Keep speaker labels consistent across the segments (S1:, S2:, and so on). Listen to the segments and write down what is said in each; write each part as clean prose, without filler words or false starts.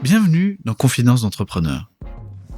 S1: Bienvenue dans Confidence d'entrepreneur.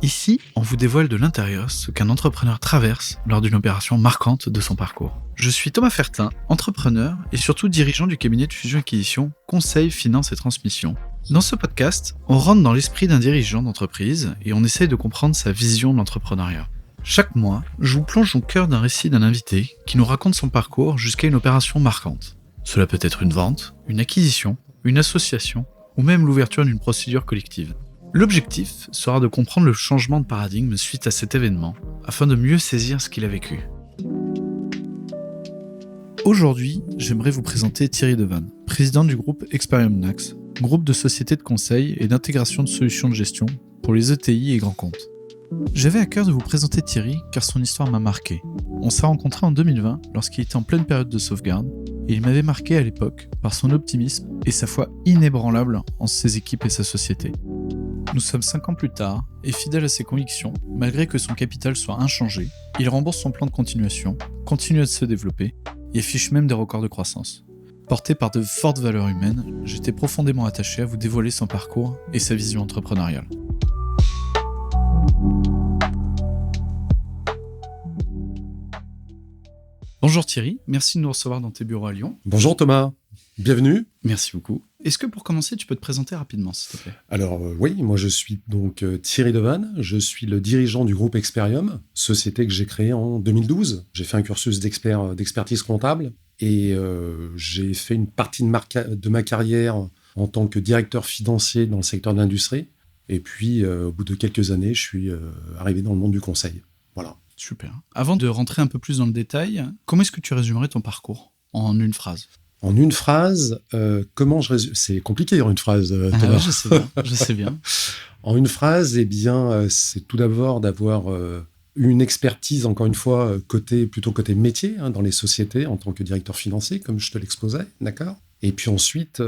S1: Ici, on vous dévoile de l'intérieur ce qu'un entrepreneur traverse lors d'une opération marquante de son parcours. Je suis Thomas Fertin, entrepreneur et surtout dirigeant du cabinet de fusion-acquisition Conseil, Finance et Transmission. Dans ce podcast, on rentre dans l'esprit d'un dirigeant d'entreprise et on essaye de comprendre sa vision de l'entrepreneuriat. Chaque mois, je vous plonge au cœur d'un récit d'un invité qui nous raconte son parcours jusqu'à une opération marquante. Cela peut être une vente, une acquisition, une association ou même l'ouverture d'une procédure collective. L'objectif sera de comprendre le changement de paradigme suite à cet événement, afin de mieux saisir ce qu'il a vécu. Aujourd'hui, j'aimerais vous présenter Thierry Devanne, président du groupe Experium Nax, groupe de sociétés de conseil et d'intégration de solutions de gestion pour les ETI et grands comptes. J'avais à cœur de vous présenter Thierry car son histoire m'a marqué. On s'est rencontrés en 2020 lorsqu'il était en pleine période de sauvegarde et il m'avait marqué à l'époque par son optimisme et sa foi inébranlable en ses équipes et sa société. Nous sommes 5 ans plus tard et fidèle à ses convictions, malgré que son capital soit inchangé, il rembourse son plan de continuation, continue à se développer et affiche même des records de croissance. Porté par de fortes valeurs humaines, j'étais profondément attaché à vous dévoiler son parcours et sa vision entrepreneuriale. Bonjour Thierry, merci de nous recevoir dans tes bureaux à Lyon.
S2: Bonjour Thomas, bienvenue.
S1: Merci beaucoup. Est-ce que pour commencer, tu peux te présenter rapidement, s'il te plaît ?
S2: Alors oui, moi je suis donc Thierry Devanne, je suis le dirigeant du groupe Experium, société que j'ai créée en 2012. J'ai fait un cursus d'expertise comptable et j'ai fait une partie de ma carrière en tant que directeur financier dans le secteur de l'industrie. Et puis au bout de quelques années, je suis arrivé dans le monde du conseil. Voilà.
S1: Super. Avant de rentrer un peu plus dans le détail, comment est-ce que tu résumerais ton parcours en une phrase ?
S2: En une phrase, comment je résume ? C'est compliqué en une phrase, Thomas.
S1: Je sais bien.
S2: En une phrase, eh bien, c'est tout d'abord d'avoir une expertise, encore une fois, plutôt côté métier, dans les sociétés, en tant que directeur financier, comme je te l'exposais, d'accord ? Et puis ensuite,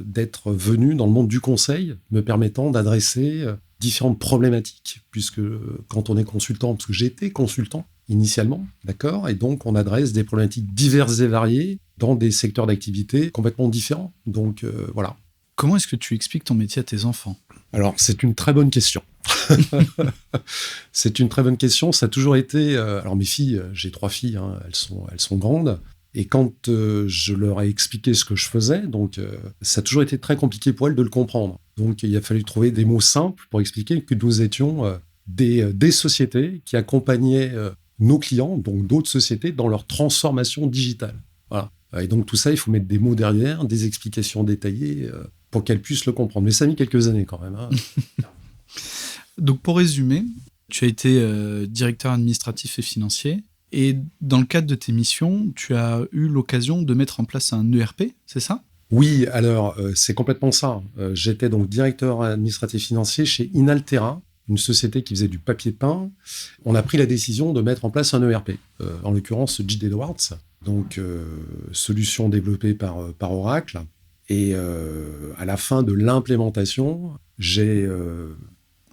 S2: d'être venu dans le monde du conseil, me permettant d'adresser différentes problématiques, puisque quand on est consultant, parce que j'ai été consultant initialement, d'accord, et donc on adresse des problématiques diverses et variées dans des secteurs d'activité complètement différents. Donc voilà.
S1: Comment est-ce que tu expliques ton métier à tes enfants ?
S2: Alors, c'est une très bonne question. C'est une très bonne question. Ça a toujours été... alors, mes filles, j'ai 3 filles, elles sont grandes. Et quand je leur ai expliqué ce que je faisais, donc ça a toujours été très compliqué pour elles de le comprendre. Donc, il a fallu trouver des mots simples pour expliquer que nous étions des sociétés qui accompagnaient nos clients, donc d'autres sociétés, dans leur transformation digitale. Voilà. Et donc, tout ça, il faut mettre des mots derrière, des explications détaillées pour qu'elles puissent le comprendre. Mais ça a mis quelques années quand même.
S1: Donc, pour résumer, tu as été directeur administratif et financier. Et dans le cadre de tes missions, tu as eu l'occasion de mettre en place un ERP, c'est ça ?
S2: Oui, alors c'est complètement ça. J'étais donc directeur administratif financier chez Inaltera, une société qui faisait du papier peint. On a pris la décision de mettre en place un ERP, en l'occurrence J.D. Edwards, donc solution développée par Oracle. Et à la fin de l'implémentation, j'ai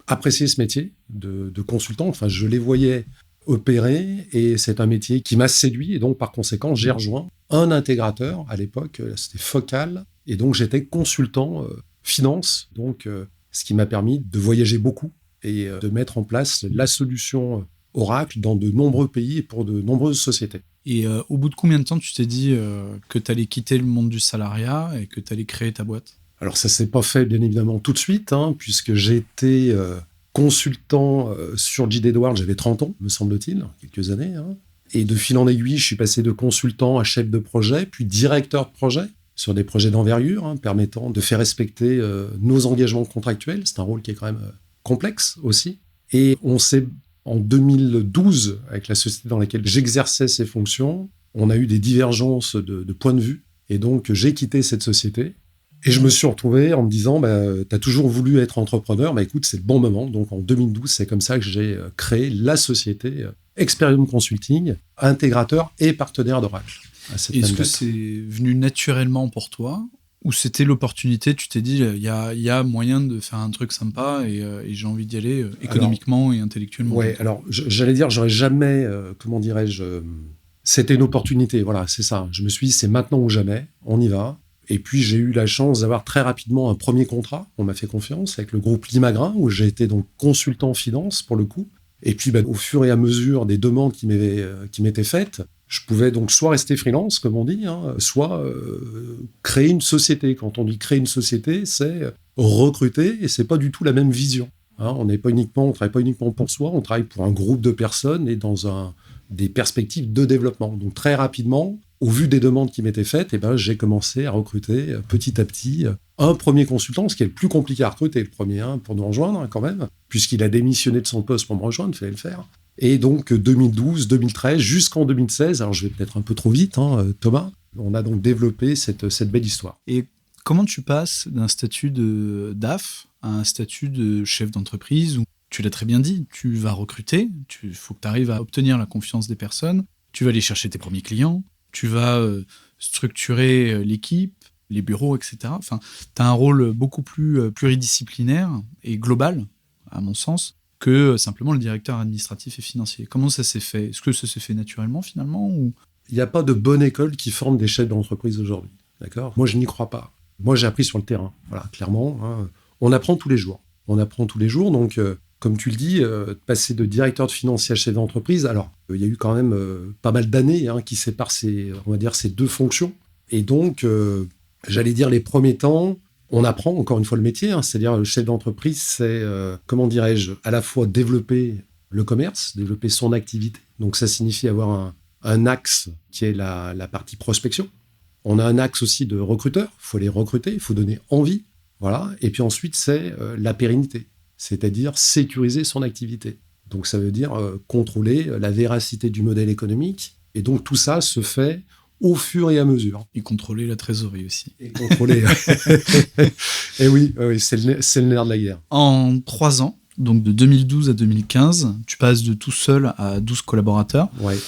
S2: apprécié ce métier de consultant. Enfin, je les voyais opérer et c'est un métier qui m'a séduit. Et donc, par conséquent, j'ai rejoint un intégrateur à l'époque, c'était Focal. Et donc, j'étais consultant finance, donc ce qui m'a permis de voyager beaucoup et de mettre en place la solution Oracle dans de nombreux pays et pour de nombreuses sociétés.
S1: Et au bout de combien de temps tu t'es dit que tu allais quitter le monde du salariat et que tu allais créer ta boîte ?
S2: Alors ça ne s'est pas fait bien évidemment tout de suite, puisque j'ai été consultant sur J.D. Edwards, j'avais 30 ans, me semble-t-il, quelques années. Et de fil en aiguille, je suis passé de consultant à chef de projet, puis directeur de projet, sur des projets d'envergure, permettant de faire respecter nos engagements contractuels. C'est un rôle qui est quand même complexe aussi. Et on s'est... En 2012, avec la société dans laquelle j'exerçais ces fonctions, on a eu des divergences de points de vue. Et donc, j'ai quitté cette société. Et je me suis retrouvé en me disant, tu as toujours voulu être entrepreneur, écoute, c'est le bon moment. Donc, en 2012, c'est comme ça que j'ai créé la société Experium Consulting, intégrateur et partenaire d'Oracle.
S1: Est-ce que c'est venu naturellement pour toi ? Ou c'était l'opportunité, tu t'es dit, il y a moyen de faire un truc sympa et j'ai envie d'y aller économiquement et intellectuellement.
S2: Oui, alors j'allais dire, j'aurais jamais, c'était une opportunité, voilà, c'est ça. Je me suis dit, c'est maintenant ou jamais, on y va. Et puis, j'ai eu la chance d'avoir très rapidement un premier contrat. On m'a fait confiance avec le groupe Limagrin, où j'ai été donc consultant finance pour le coup. Et puis, au fur et à mesure des demandes qui m'étaient faites, je pouvais donc soit rester freelance, comme on dit, soit créer une société. Quand on dit créer une société, c'est recruter, et c'est pas du tout la même vision. On travaille pas uniquement pour soi, on travaille pour un groupe de personnes et dans des perspectives de développement. Donc très rapidement, au vu des demandes qui m'étaient faites, j'ai commencé à recruter petit à petit un premier consultant, ce qui est le plus compliqué à recruter, le premier pour nous rejoindre quand même, puisqu'il a démissionné de son poste pour me rejoindre, il fallait le faire. Et donc 2012, 2013, jusqu'en 2016, alors je vais peut-être un peu trop vite, Thomas, on a donc développé cette belle histoire.
S1: Et comment tu passes d'un statut de DAF à un statut de chef d'entreprise où, tu l'as très bien dit, tu vas recruter, il faut que tu arrives à obtenir la confiance des personnes, tu vas aller chercher tes premiers clients, tu vas structurer l'équipe, les bureaux, etc. Enfin, tu as un rôle beaucoup plus pluridisciplinaire et global, à mon sens, que simplement le directeur administratif et financier. Comment ça s'est fait ? Est-ce que ça s'est fait naturellement, finalement ou...
S2: Il n'y a pas de bonne école qui forme des chefs d'entreprise aujourd'hui. D'accord ? Moi, je n'y crois pas. Moi, j'ai appris sur le terrain. Voilà, clairement, on apprend tous les jours. Donc, comme tu le dis, passer de directeur de financier à chef d'entreprise, alors, il y a eu quand même pas mal d'années qui séparent ces deux fonctions. Et donc, j'allais dire, les premiers temps, on apprend encore une fois le métier. C'est-à-dire, le chef d'entreprise, c'est, à la fois développer le commerce, développer son activité. Donc, ça signifie avoir un axe qui est la partie prospection. On a un axe aussi de recruteur. Il faut les recruter, il faut donner envie. Voilà. Et puis ensuite, c'est la pérennité, c'est-à-dire sécuriser son activité. Donc, ça veut dire contrôler la véracité du modèle économique. Et donc, tout ça se fait au fur et à mesure.
S1: Et contrôler la trésorerie aussi.
S2: Et contrôler. Et oui, c'est le nerf de la guerre.
S1: En 3 ans, donc de 2012 à 2015, tu passes de tout seul à 12 collaborateurs.
S2: Ouais.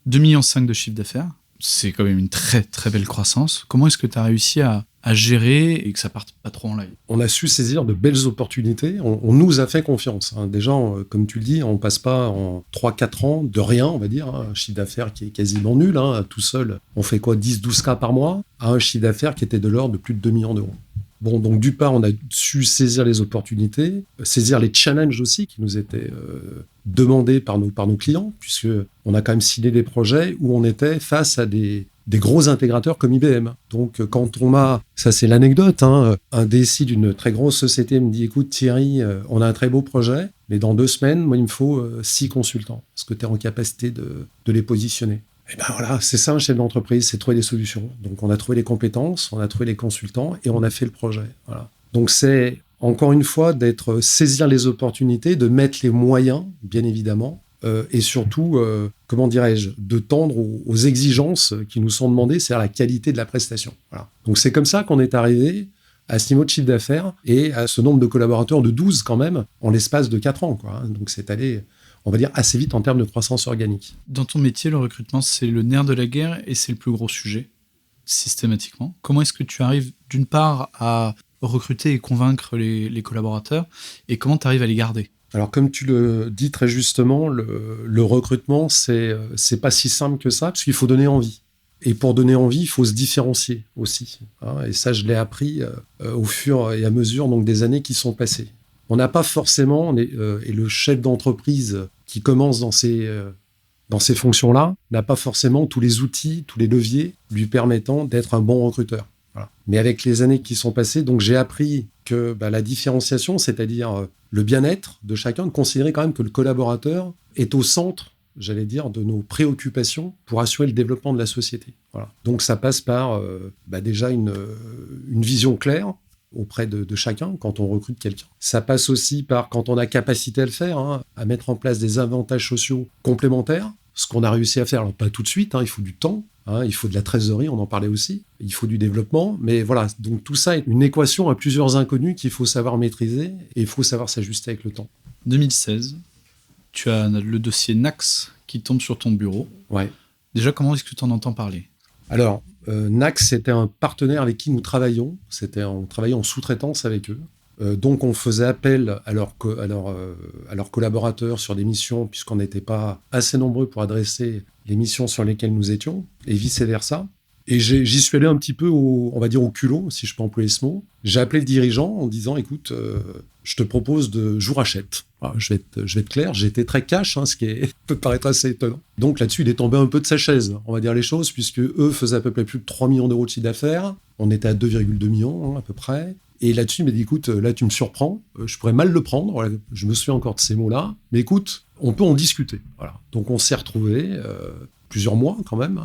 S1: 2,5 millions de chiffre d'affaires. C'est quand même une très, très belle croissance. Comment est-ce que tu as réussi à gérer et que ça parte pas trop en live ?
S2: On a su saisir de belles opportunités. On nous a fait confiance. Déjà, comme tu le dis, on passe pas en 3-4 ans de rien, on va dire, un chiffre d'affaires qui est quasiment nul. Tout seul, on fait quoi, 10-12 cas par mois, à un chiffre d'affaires qui était de l'ordre de plus de 2 millions d'euros. Bon, donc d'une part, on a su saisir les opportunités, saisir les challenges aussi qui nous étaient demandés par nos clients, puisque on a quand même signé des projets où on était face à des gros intégrateurs comme IBM. Donc, quand ça c'est l'anecdote, un DSI d'une très grosse société me dit, écoute Thierry, on a un très beau projet, mais dans 2 semaines, moi il me faut 6 consultants. Est-ce que tu es en capacité de les positionner ? Et ben voilà, c'est ça un chef d'entreprise, c'est trouver des solutions. Donc on a trouvé les compétences, on a trouvé les consultants et on a fait le projet. Voilà. Donc c'est encore une fois saisir les opportunités, de mettre les moyens, bien évidemment, et surtout, de tendre aux exigences qui nous sont demandées, c'est-à-dire la qualité de la prestation. Voilà. Donc c'est comme ça qu'on est arrivé à ce niveau de chiffre d'affaires et à ce nombre de collaborateurs de 12 quand même, en l'espace de 4 ans. Donc c'est allé, on va dire, assez vite en termes de croissance organique.
S1: Dans ton métier, le recrutement, c'est le nerf de la guerre et c'est le plus gros sujet, systématiquement. Comment est-ce que tu arrives, d'une part, à recruter et convaincre les collaborateurs et comment tu arrives à les garder ?
S2: Alors, comme tu le dis très justement, le recrutement, c'est pas si simple que ça, parce qu'il faut donner envie. Et pour donner envie, il faut se différencier aussi. Et ça, je l'ai appris au fur et à mesure donc, des années qui sont passées. On n'a pas forcément, et le chef d'entreprise qui commence dans ces fonctions-là, n'a pas forcément tous les outils, tous les leviers lui permettant d'être un bon recruteur. Voilà. Mais avec les années qui sont passées, donc j'ai appris que la différenciation, c'est-à-dire le bien-être de chacun, de considérer quand même que le collaborateur est au centre, j'allais dire, de nos préoccupations pour assurer le développement de la société. Voilà. Donc ça passe par déjà une vision claire auprès de chacun quand on recrute quelqu'un. Ça passe aussi par, quand on a capacité à le faire, à mettre en place des avantages sociaux complémentaires, ce qu'on a réussi à faire. Alors pas tout de suite, il faut du temps, il faut de la trésorerie, on en parlait aussi, il faut du développement, mais voilà, donc tout ça est une équation à plusieurs inconnus qu'il faut savoir maîtriser et il faut savoir s'ajuster avec le temps.
S1: 2016, tu as le dossier Nax qui tombe sur ton bureau.
S2: Ouais.
S1: Déjà, comment est-ce que tu en entends parler ?
S2: Alors, Nax, c'était un partenaire avec qui nous travaillions. On travaillait en sous-traitance avec eux. Donc, on faisait appel à leurs collaborateurs sur des missions, puisqu'on n'était pas assez nombreux pour adresser les missions sur lesquelles nous étions, et vice-versa. Et j'y suis allé un petit peu, on va dire, au culot, si je peux employer ce mot. J'ai appelé le dirigeant en disant, écoute, je te propose je vous rachète. Alors, je vais être clair, j'ai été très cash, ce qui peut paraître assez étonnant. Donc là-dessus, il est tombé un peu de sa chaise, on va dire les choses, puisque eux faisaient à peu près plus de 3 millions d'euros de chiffre d'affaires. On était à 2,2 millions, à peu près. Et là-dessus, il m'a dit, écoute, là, tu me surprends, je pourrais mal le prendre. Voilà, je me souviens encore de ces mots-là. Mais écoute, on peut en discuter. Voilà. Donc on s'est retrouvés plusieurs mois quand même,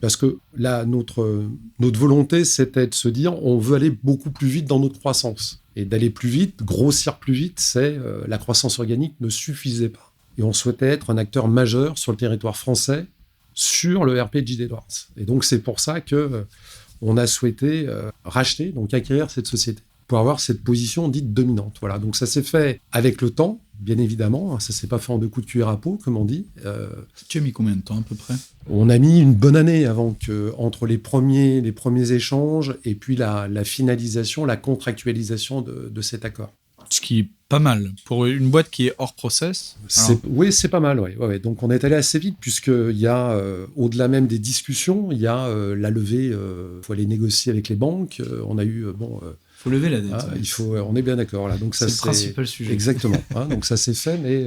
S2: parce que là, notre volonté, c'était de se dire, on veut aller beaucoup plus vite dans notre croissance. Et d'aller plus vite, grossir plus vite, la croissance organique ne suffisait pas. Et on souhaitait être un acteur majeur sur le territoire français, sur le RP de JD Edwards. Et donc, c'est pour ça qu'on a souhaité racheter, donc acquérir cette société, pour avoir cette position dite dominante. Voilà. Donc, ça s'est fait avec le temps, bien évidemment. Ça ne s'est pas fait en 2 coups de cuillère à peau, comme on dit.
S1: Tu as mis combien de temps, à peu près ?
S2: On a mis une bonne année entre les premiers échanges et puis la finalisation, la contractualisation de cet accord.
S1: Ce qui est pas mal. Pour une boîte qui est hors process.
S2: Oui, c'est pas mal. Ouais. Donc, on est allé assez vite, puisqu'il y a, au-delà même des discussions, il y a la levée. Il faut aller négocier avec les banques. On a eu...
S1: Il faut lever la dette.
S2: On est bien d'accord. Là. Donc,
S1: c'est le principal sujet.
S2: Exactement. Donc, ça s'est fait, mais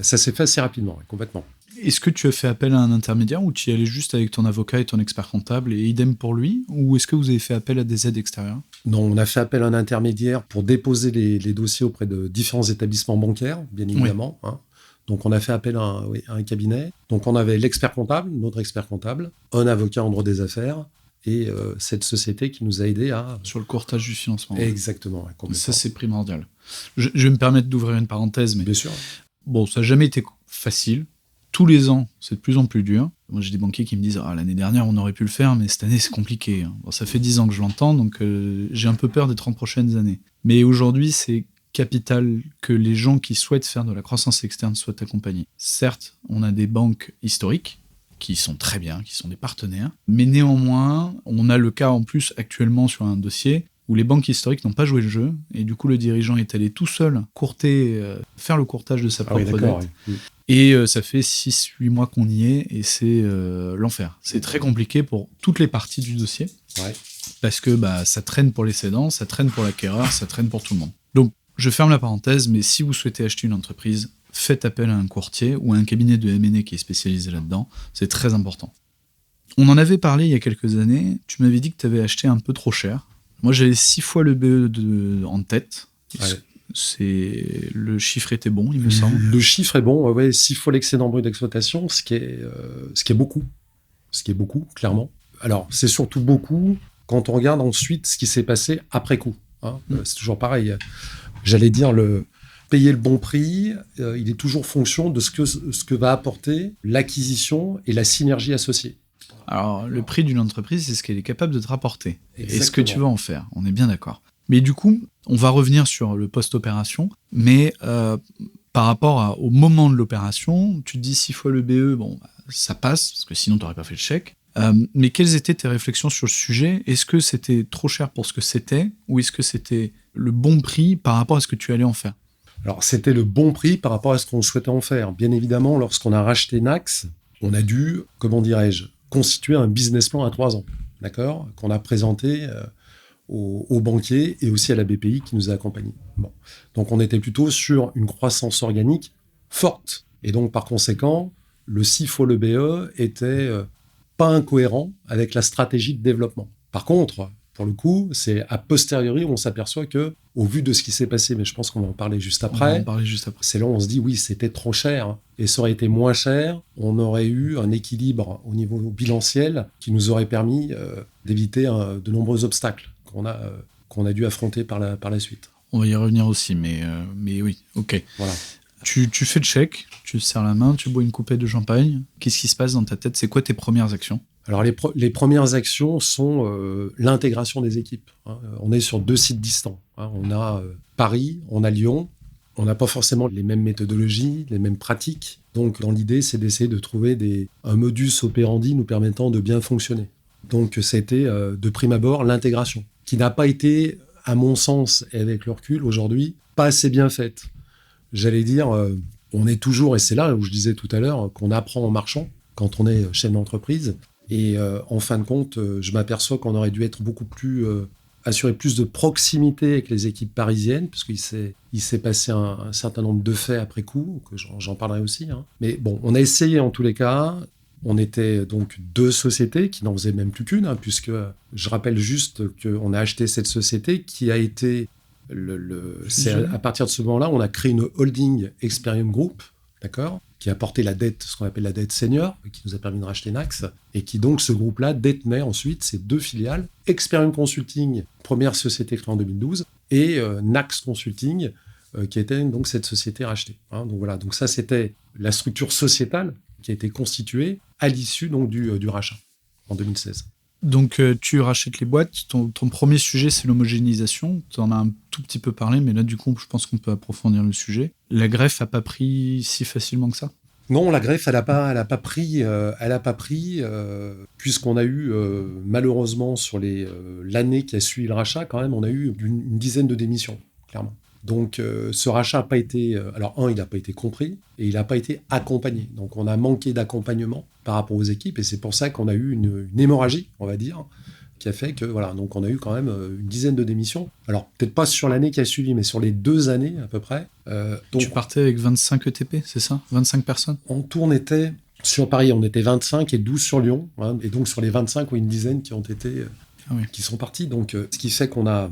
S2: ça s'est fait assez rapidement, complètement.
S1: Est-ce que tu as fait appel à un intermédiaire ou tu y allais juste avec ton avocat et ton expert comptable et idem pour lui ? Ou est-ce que vous avez fait appel à des aides extérieures ?
S2: Non, on a fait appel à un intermédiaire pour déposer les dossiers auprès de différents établissements bancaires, bien évidemment. Oui. Donc, on a fait appel à un cabinet. Donc, on avait l'expert comptable, notre expert comptable, un avocat en droit des affaires et cette société qui nous a aidés à...
S1: Sur le courtage du financement.
S2: Exactement.
S1: Ça, c'est primordial. Je vais me permettre d'ouvrir une parenthèse, mais...
S2: Bien sûr.
S1: Bon, ça n'a jamais été facile. Tous les ans, c'est de plus en plus dur. Moi, j'ai des banquiers qui me disent « l'année dernière, on aurait pu le faire, mais cette année, c'est compliqué. » Bon, ça fait 10 ans que je l'entends, donc j'ai un peu peur des 30 prochaines années. Mais aujourd'hui, c'est capital que les gens qui souhaitent faire de la croissance externe soient accompagnés. Certes, on a des banques historiques qui sont très bien, qui sont des partenaires, mais néanmoins, on a le cas en plus actuellement sur un dossier où les banques historiques n'ont pas joué le jeu, et du coup, le dirigeant est allé tout seul faire le courtage de sa propre dette. Oui. Et ça fait 6-8 mois qu'on y est, et c'est l'enfer. C'est très compliqué pour toutes les parties du dossier, parce que ça traîne pour les cédants, ça traîne pour l'acquéreur, ça traîne pour tout le monde. Donc, je ferme la parenthèse, mais si vous souhaitez acheter une entreprise, faites appel à un courtier ou à un cabinet de M&A qui est spécialisé là-dedans, c'est très important. On en avait parlé il y a quelques années, tu m'avais dit que tu avais acheté un peu trop cher. Moi, j'avais 6 fois le BE en tête. Le chiffre était bon, il me semble.
S2: Le chiffre est bon, 6 fois l'excédent brut d'exploitation, ce qui est beaucoup. Ce qui est beaucoup, clairement. Alors, c'est surtout beaucoup quand on regarde ensuite ce qui s'est passé après coup. C'est toujours pareil. J'allais dire, payer le bon prix, il est toujours fonction de ce que va apporter l'acquisition et la synergie associée.
S1: Alors, le prix d'une entreprise, c'est ce qu'elle est capable de te rapporter. Exactement. Et ce que tu vas en faire. On est bien d'accord. Mais du coup, on va revenir sur le post-opération, mais par rapport au moment de l'opération, tu te dis 6 fois le BE, ça passe, parce que sinon tu n'aurais pas fait le chèque. Mais quelles étaient tes réflexions sur le sujet ? Est-ce que c'était trop cher pour ce que c'était, ou est-ce que c'était le bon prix par rapport à ce que tu allais en faire ?
S2: Alors, c'était le bon prix par rapport à ce qu'on souhaitait en faire. Bien évidemment, lorsqu'on a racheté Nax, on a dû, constituer un business plan à 3 ans, d'accord, qu'on a présenté aux banquiers et aussi à la BPI qui nous a accompagnés. Bon. Donc, on était plutôt sur une croissance organique forte. Et donc, par conséquent, le 6 fois le BE était pas incohérent avec la stratégie de développement. Par contre, pour le coup, c'est a posteriori où on s'aperçoit que, au vu de ce qui s'est passé, mais je pense qu'on va en parler juste après, c'est là où on se dit, oui, c'était trop cher. Et ça aurait été moins cher, on aurait eu un équilibre au niveau bilanciel qui nous aurait permis d'éviter de nombreux obstacles qu'on a dû affronter par la suite.
S1: On va y revenir aussi, mais oui, ok.
S2: Voilà.
S1: Tu fais le chèque, tu te serres la main, tu bois une coupette de champagne. Qu'est-ce qui se passe dans ta tête ? C'est quoi tes premières actions ?
S2: Alors, les premières actions sont l'intégration des équipes. On est sur 2 sites distants. On a Paris, on a Lyon. On n'a pas forcément les mêmes méthodologies, les mêmes pratiques. Donc, dans l'idée, c'est d'essayer de trouver un modus operandi nous permettant de bien fonctionner. Donc, ça a été, de prime abord, l'intégration, qui n'a pas été, à mon sens, et avec le recul, aujourd'hui, pas assez bien faite. J'allais dire, on est toujours, et c'est là où je disais tout à l'heure, qu'on apprend en marchant, quand on est chef d'entreprise. Et en fin de compte, je m'aperçois qu'on aurait dû être beaucoup plus assurer plus de proximité avec les équipes parisiennes, parce qu'il s'est passé un certain nombre de faits après coup, que j'en parlerai aussi. Hein. Mais bon, on a essayé en tous les cas. On était donc 2 sociétés qui n'en faisaient même plus qu'une, hein, puisque je rappelle juste qu'on a acheté cette société qui a été... c'est à partir de ce moment-là, on a créé une holding Experium Group, d'accord, qui a porté la dette, ce qu'on appelle la dette senior, qui nous a permis de racheter Nax, et qui donc, ce groupe-là, détenait ensuite ces 2 filiales, Experium Consulting, première société créée en 2012, et Nax Consulting, qui était donc cette société rachetée. Hein. Donc voilà, donc ça c'était la structure sociétale qui a été constituée à l'issue donc du rachat en 2016.
S1: Donc, tu rachètes les boîtes. Ton premier sujet, c'est l'homogénéisation. Tu en as un tout petit peu parlé, mais là, du coup, je pense qu'on peut approfondir le sujet. La greffe n'a pas pris si facilement que ça?
S2: Non, la greffe, elle a pas pris, puisqu'on a eu, malheureusement, sur l'année qui a suivi le rachat, quand même, on a eu une dizaine de démissions, clairement. Donc, ce rachat n'a pas été... alors, il n'a pas été compris et il n'a pas été accompagné. Donc, on a manqué d'accompagnement par rapport aux équipes et c'est pour ça qu'on a eu une hémorragie, on va dire, qui a fait que, voilà, donc on a eu quand même une dizaine de démissions. Alors, peut-être pas sur l'année qui a suivi, mais sur les 2 années à peu près. Donc,
S1: tu partais avec 25 ETP, c'est ça? 25 personnes?
S2: En tout, on était... Sur Paris, on était 25 et 12 sur Lyon. Hein, et donc, sur les 25, une dizaine qui ont été... qui sont partis. Donc, ce qui fait qu'on a...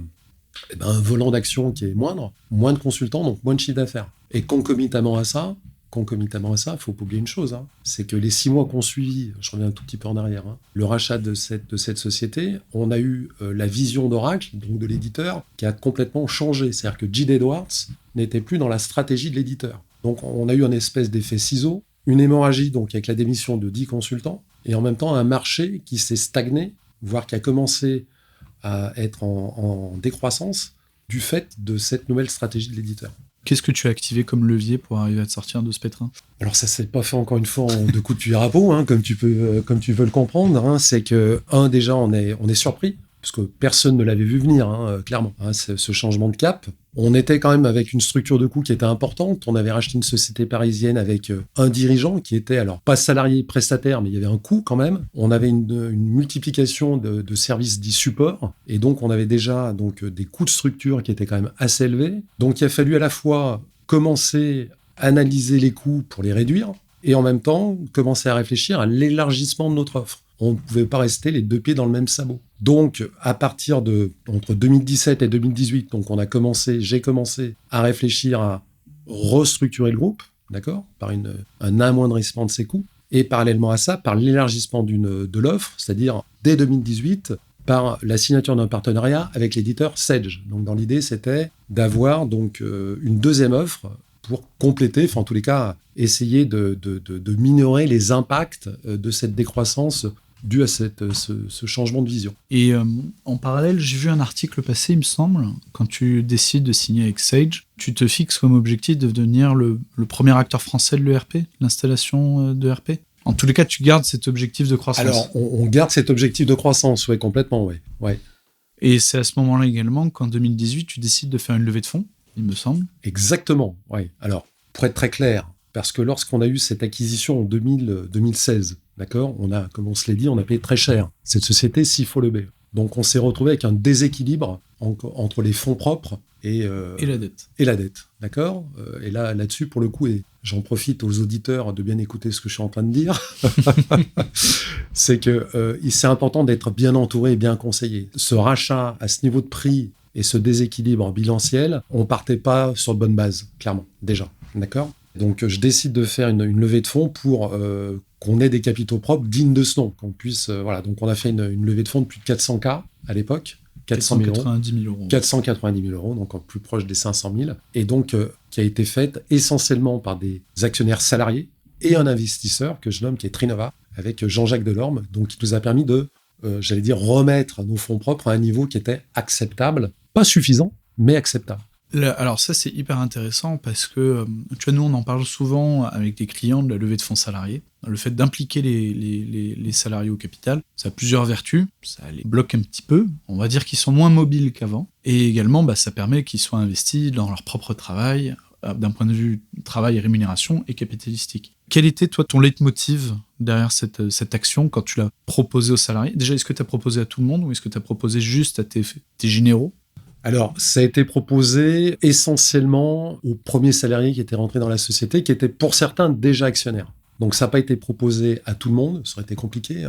S2: un volant d'action qui est moindre, moins de consultants, donc moins de chiffre d'affaires. Et concomitamment à ça, il faut pas oublier une chose, hein, c'est que les 6 mois qu'on suivi, je reviens un tout petit peu en arrière, hein, le rachat de cette société, on a eu la vision d'Oracle, donc de l'éditeur, qui a complètement changé. C'est-à-dire que J.D. Edwards n'était plus dans la stratégie de l'éditeur. Donc on a eu un espèce d'effet ciseau, une hémorragie donc avec la démission de 10 consultants, et en même temps un marché qui s'est stagné, voire qui a commencé à être en décroissance du fait de cette nouvelle stratégie de l'éditeur.
S1: Qu'est-ce que tu as activé comme levier pour arriver à te sortir de ce pétrin?
S2: Alors ça s'est pas fait encore une fois en 2 coups de cuillère à peau, hein, comme tu veux le comprendre. Hein, c'est que, déjà on est surpris, parce que personne ne l'avait vu venir, hein, clairement, hein, ce changement de cap. On était quand même avec une structure de coûts qui était importante. On avait racheté une société parisienne avec un dirigeant qui était, alors pas salarié, prestataire, mais il y avait un coût quand même. On avait une multiplication de services dits support. Et donc, on avait déjà des coûts de structure qui étaient quand même assez élevés. Donc, il a fallu à la fois commencer à analyser les coûts pour les réduire et en même temps commencer à réfléchir à l'élargissement de notre offre. On ne pouvait pas rester les 2 pieds dans le même sabot. Donc, à partir entre 2017 et 2018, donc j'ai commencé à réfléchir à restructurer le groupe, d'accord, par un amoindrissement de ses coûts, et parallèlement à ça, par l'élargissement de l'offre, c'est-à-dire dès 2018, par la signature d'un partenariat avec l'éditeur Sage. Donc, dans l'idée, c'était d'avoir une deuxième offre pour compléter, enfin en tous les cas, essayer de minorer les impacts de cette décroissance dû à ce changement de vision.
S1: Et en parallèle, j'ai vu un article passer, il me semble, quand tu décides de signer avec Sage, tu te fixes comme objectif de devenir le premier acteur français de l'ERP, l'installation de l'ERP. En tous les cas, tu gardes cet objectif de croissance.
S2: Alors, on garde cet objectif de croissance, oui, complètement, oui. Ouais.
S1: Et c'est à ce moment-là également qu'en 2018, tu décides de faire une levée de fonds, il me semble.
S2: Exactement, oui. Alors, pour être très clair, parce que lorsqu'on a eu cette acquisition en 2016, d'accord, comme on se l'est dit, on a payé très cher cette société Sifo-Lebé. Donc on s'est retrouvé avec un déséquilibre entre les fonds propres et
S1: la dette.
S2: Et la dette, d'accord. Et là-dessus, pour le coup, et j'en profite aux auditeurs de bien écouter ce que je suis en train de dire, c'est que c'est important d'être bien entouré et bien conseillé. Ce rachat à ce niveau de prix et ce déséquilibre bilanciel, on partait pas sur de bonnes bases, clairement, déjà, d'accord. Donc, je décide de faire une levée de fonds pour qu'on ait des capitaux propres dignes de ce nom, qu'on puisse... voilà, donc on a fait une levée de fonds de plus de 400K à l'époque,
S1: 490 000 euros.
S2: 490 000 euros, donc plus proche des 500 000, et donc qui a été faite essentiellement par des actionnaires salariés et un investisseur que je nomme qui est Trinova, avec Jean-Jacques Delorme, donc qui nous a permis de, remettre nos fonds propres à un niveau qui était acceptable, pas suffisant, mais acceptable.
S1: Alors ça, c'est hyper intéressant parce que, tu vois, nous, on en parle souvent avec des clients de la levée de fonds salariés. Le fait d'impliquer les salariés au capital, ça a plusieurs vertus. Ça les bloque un petit peu. On va dire qu'ils sont moins mobiles qu'avant. Et également, ça permet qu'ils soient investis dans leur propre travail, d'un point de vue travail et rémunération et capitalistique. Quel était, toi, ton leitmotiv derrière cette action quand tu l'as proposée aux salariés? Déjà, est-ce que tu as proposé à tout le monde ou est-ce que tu as proposé juste à tes généraux?
S2: Alors, ça a été proposé essentiellement aux premiers salariés qui étaient rentrés dans la société, qui étaient pour certains déjà actionnaires. Donc, ça n'a pas été proposé à tout le monde, ça aurait été compliqué.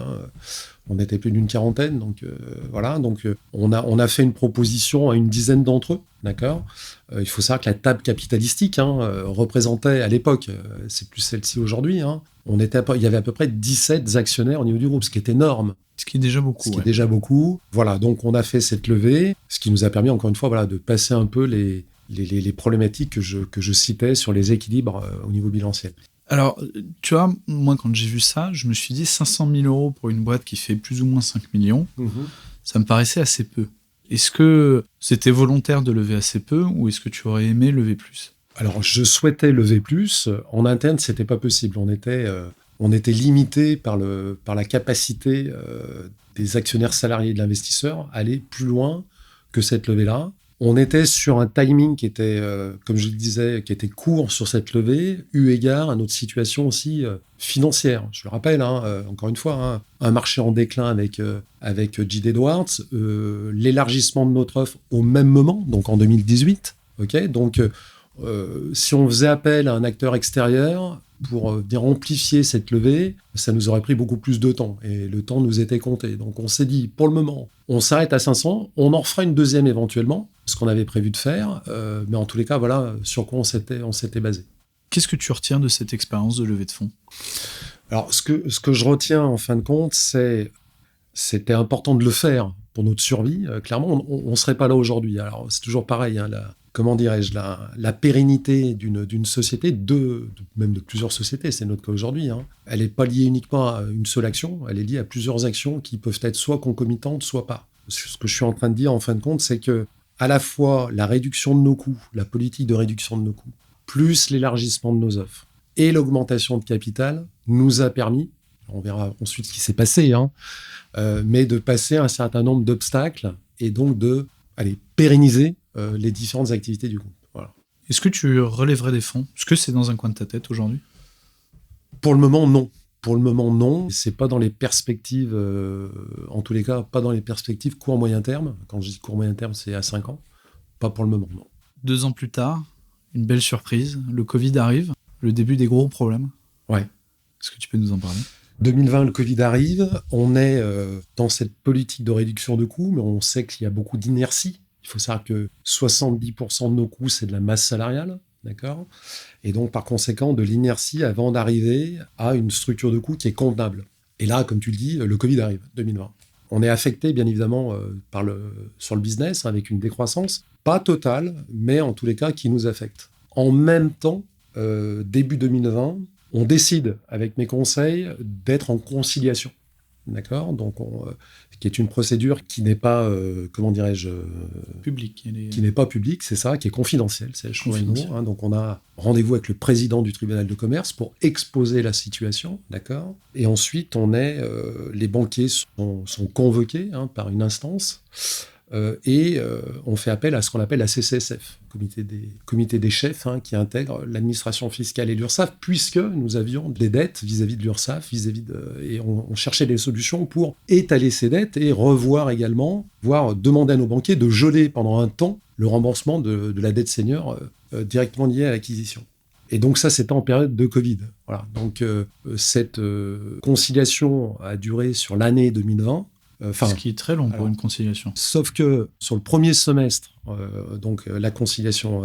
S2: On était plus d'une quarantaine, donc voilà. Donc, on a fait une proposition à une dizaine d'entre eux, d'accord. Il faut savoir que la table capitalistique représentait à l'époque, c'est plus celle-ci aujourd'hui, il y avait à peu près 17 actionnaires au niveau du groupe, ce qui est énorme.
S1: Ce qui est déjà beaucoup.
S2: Ce qui est déjà beaucoup. Voilà, donc on a fait cette levée, ce qui nous a permis, encore une fois, voilà, de passer un peu les problématiques que je citais sur les équilibres au niveau bilanciel.
S1: Alors, tu vois, moi, quand j'ai vu ça, je me suis dit 500 000 euros pour une boîte qui fait plus ou moins 5 millions, ça me paraissait assez peu. Est-ce que c'était volontaire de lever assez peu ou est-ce que tu aurais aimé lever plus?
S2: Alors, je souhaitais lever plus. En interne, c'était pas possible. On était limité par la capacité des actionnaires salariés de l'investisseur à aller plus loin que cette levée-là. On était sur un timing qui était, comme je le disais, qui était court sur cette levée, eu égard à notre situation aussi financière. Je le rappelle, encore une fois, un marché en déclin avec J.D. Edwards, l'élargissement de notre offre au même moment, donc en 2018. Okay, donc, si on faisait appel à un acteur extérieur pour venir amplifier cette levée, ça nous aurait pris beaucoup plus de temps. Et le temps nous était compté. Donc on s'est dit, pour le moment, on s'arrête à 500, on en fera une deuxième éventuellement, ce qu'on avait prévu de faire. Mais en tous les cas, voilà sur quoi on s'était basé.
S1: Qu'est-ce que tu retiens de cette expérience de levée de fonds?
S2: Alors, ce que je retiens, en fin de compte, c'était important de le faire pour notre survie. Clairement, on ne serait pas là aujourd'hui. Alors, c'est toujours pareil, comment dirais-je, la pérennité d'une société, même de plusieurs sociétés, c'est notre cas aujourd'hui, elle n'est pas liée uniquement à une seule action, elle est liée à plusieurs actions qui peuvent être soit concomitantes, soit pas. Ce que je suis en train de dire, en fin de compte, c'est que à la fois la réduction de nos coûts, la politique de réduction de nos coûts, plus l'élargissement de nos offres et l'augmentation de capital nous a permis, on verra ensuite ce qui s'est passé, mais de passer un certain nombre d'obstacles et donc de pérenniser les différentes activités du groupe. Voilà.
S1: Est-ce que tu relèverais des fonds? Est-ce que c'est dans un coin de ta tête aujourd'hui?
S2: Pour le moment, non. Pour le moment, non. C'est pas dans les perspectives, en tous les cas, pas dans les perspectives court-moyen terme. Quand je dis court-moyen terme, c'est à 5 ans. Pas pour le moment, non.
S1: 2 ans plus tard, une belle surprise, le Covid arrive, le début des gros problèmes.
S2: Ouais.
S1: Est-ce que tu peux nous en parler?
S2: 2020, le Covid arrive. On est dans cette politique de réduction de coûts, mais on sait qu'il y a beaucoup d'inertie. Il faut savoir que 70% de nos coûts, c'est de la masse salariale, d'accord ? Et donc, par conséquent, de l'inertie avant d'arriver à une structure de coûts qui est convenable. Et là, comme tu le dis, le Covid arrive, 2020. On est affecté, bien évidemment, sur le business, avec une décroissance, pas totale, mais en tous les cas, qui nous affecte. En même temps, début 2020, on décide, avec mes conseils, d'être en conciliation. D'accord ? Donc, qui est une procédure qui n'est pas,
S1: publique.
S2: Qui n'est pas publique, c'est ça, qui est confidentielle. C'est le choix finaux, donc, on a rendez-vous avec le président du tribunal de commerce pour exposer la situation, d'accord ? Et ensuite, les banquiers sont convoqués par une instance et on fait appel à ce qu'on appelle la CCSF, comité des chefs, qui intègre l'administration fiscale et l'URSSAF, puisque nous avions des dettes vis-à-vis de l'URSSAF, et on cherchait des solutions pour étaler ces dettes et revoir également, voire demander à nos banquiers de geler pendant un temps le remboursement de la dette senior directement liée à l'acquisition. Et donc ça, c'était en période de Covid. Voilà. Donc cette conciliation a duré sur l'année 2020.
S1: Ce qui est très long pour une conciliation.
S2: Sauf que sur le premier semestre, la conciliation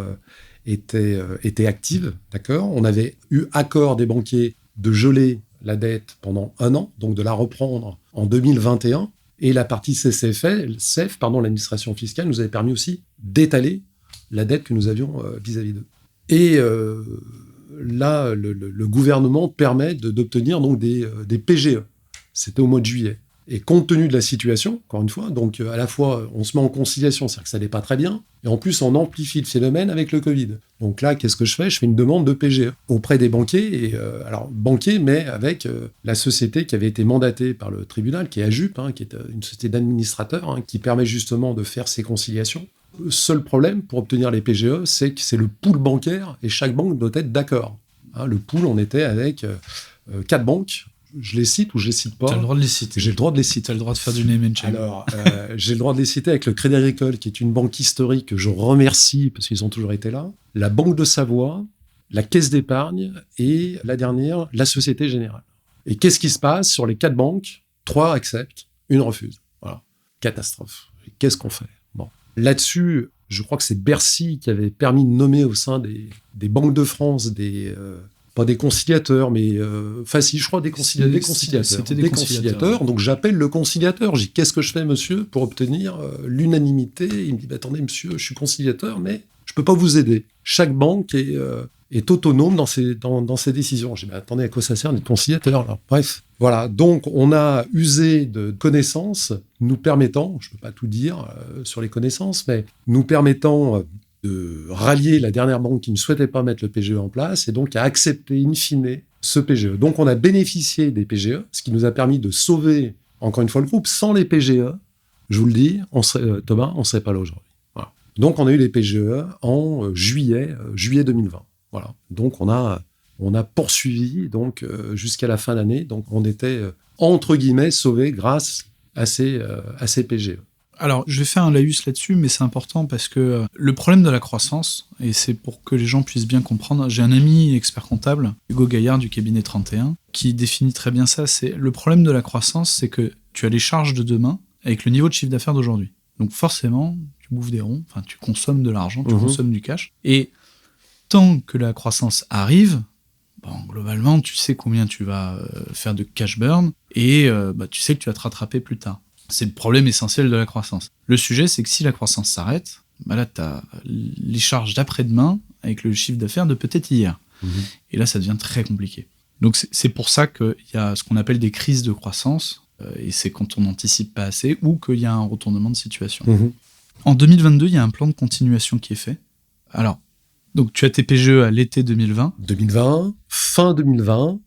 S2: était active, d'accord ? On avait eu accord des banquiers de geler la dette pendant 1 an, donc de la reprendre en 2021. Et la partie CCF, l'administration fiscale, nous avait permis aussi d'étaler la dette que nous avions vis-à-vis d'eux. Et là, le gouvernement permet d'obtenir donc des PGE. C'était au mois de juillet. Et compte tenu de la situation, encore une fois, donc à la fois on se met en conciliation, c'est-à-dire que ça n'est pas très bien, et en plus on amplifie le phénomène avec le Covid. Donc là, qu'est-ce que je fais ? Je fais une demande de PGE auprès des banquiers, banquiers, mais avec la société qui avait été mandatée par le tribunal, qui est AJUP, qui est une société d'administrateurs, qui permet justement de faire ces conciliations. Le seul problème pour obtenir les PGE, c'est que c'est le pool bancaire, et chaque banque doit être d'accord. Le pool, on était avec 4 banques. Je les cite ou je les cite pas?
S1: Tu as le droit de les citer.
S2: J'ai le droit de les citer.
S1: Tu as le droit de faire du name and shame.
S2: Alors, j'ai le droit de les citer avec le Crédit Agricole, qui est une banque historique que je remercie parce qu'ils ont toujours été là. La Banque de Savoie, la Caisse d'épargne et la dernière, la Société Générale. Et qu'est-ce qui se passe sur les 4 banques? 3 acceptent, 1 refuse. Voilà. Catastrophe. Et qu'est-ce qu'on fait? Bon. Là-dessus, je crois que c'est Bercy qui avait permis de nommer au sein des banques de France pas des conciliateurs, mais si, je crois des conciliateurs.
S1: C'était des conciliateurs.
S2: Donc j'appelle le conciliateur. Je dis, qu'est-ce que je fais, monsieur, pour obtenir l'unanimité? Il me dit, attendez, monsieur, je suis conciliateur, mais je peux pas vous aider. Chaque banque est autonome dans ses décisions. Je dis, attendez, à quoi ça sert d'être conciliateur là? Bref, voilà. Donc on a usé de connaissances nous permettant, je peux pas tout dire sur les connaissances, mais nous permettant de rallier la dernière banque qui ne souhaitait pas mettre le PGE en place et donc à accepter in fine ce PGE. Donc on a bénéficié des PGE, ce qui nous a permis de sauver, encore une fois, le groupe. Sans les PGE, je vous le dis, Thomas, on ne serait pas là aujourd'hui. Voilà. Donc on a eu les PGE en juillet 2020. Voilà. Donc on a poursuivi donc, jusqu'à la fin d'année. Donc on était, entre guillemets, sauvés grâce à ces PGE.
S1: Alors, je vais faire un laïus là-dessus, mais c'est important parce que le problème de la croissance, et c'est pour que les gens puissent bien comprendre, j'ai un ami expert comptable, Hugo Gaillard du cabinet 31, qui définit très bien ça. C'est le problème de la croissance, c'est que tu as les charges de demain avec le niveau de chiffre d'affaires d'aujourd'hui. Donc forcément, tu bouffes des ronds, tu consommes de l'argent, tu consommes du cash. Et tant que la croissance arrive, globalement, tu sais combien tu vas faire de cash burn et tu sais que tu vas te rattraper plus tard. C'est le problème essentiel de la croissance. Le sujet, c'est que si la croissance s'arrête, là, tu as les charges d'après-demain avec le chiffre d'affaires de peut-être hier. Et là, ça devient très compliqué. Donc, c'est pour ça qu'il y a ce qu'on appelle des crises de croissance, et c'est quand on n'anticipe pas assez ou qu'il y a un retournement de situation. En 2022, il y a un plan de continuation qui est fait. Alors, donc tu as tes PGE à l'été 2020.
S2: Fin 2020,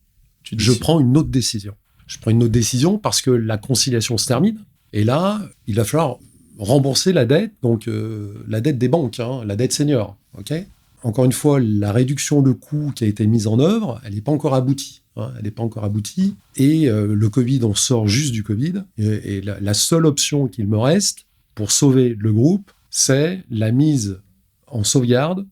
S2: je prends une autre décision. Je prends une autre décision parce que la conciliation se termine. Et là, il va falloir rembourser la dette, donc la dette des banques, la dette senior. Okay, encore une fois, la réduction de coûts qui a été mise en œuvre, elle n'est pas encore aboutie. Elle n'est pas encore aboutie. Et le Covid, on sort juste du Covid. Et la seule option qu'il me reste pour sauver le groupe, c'est la mise en sauvegarde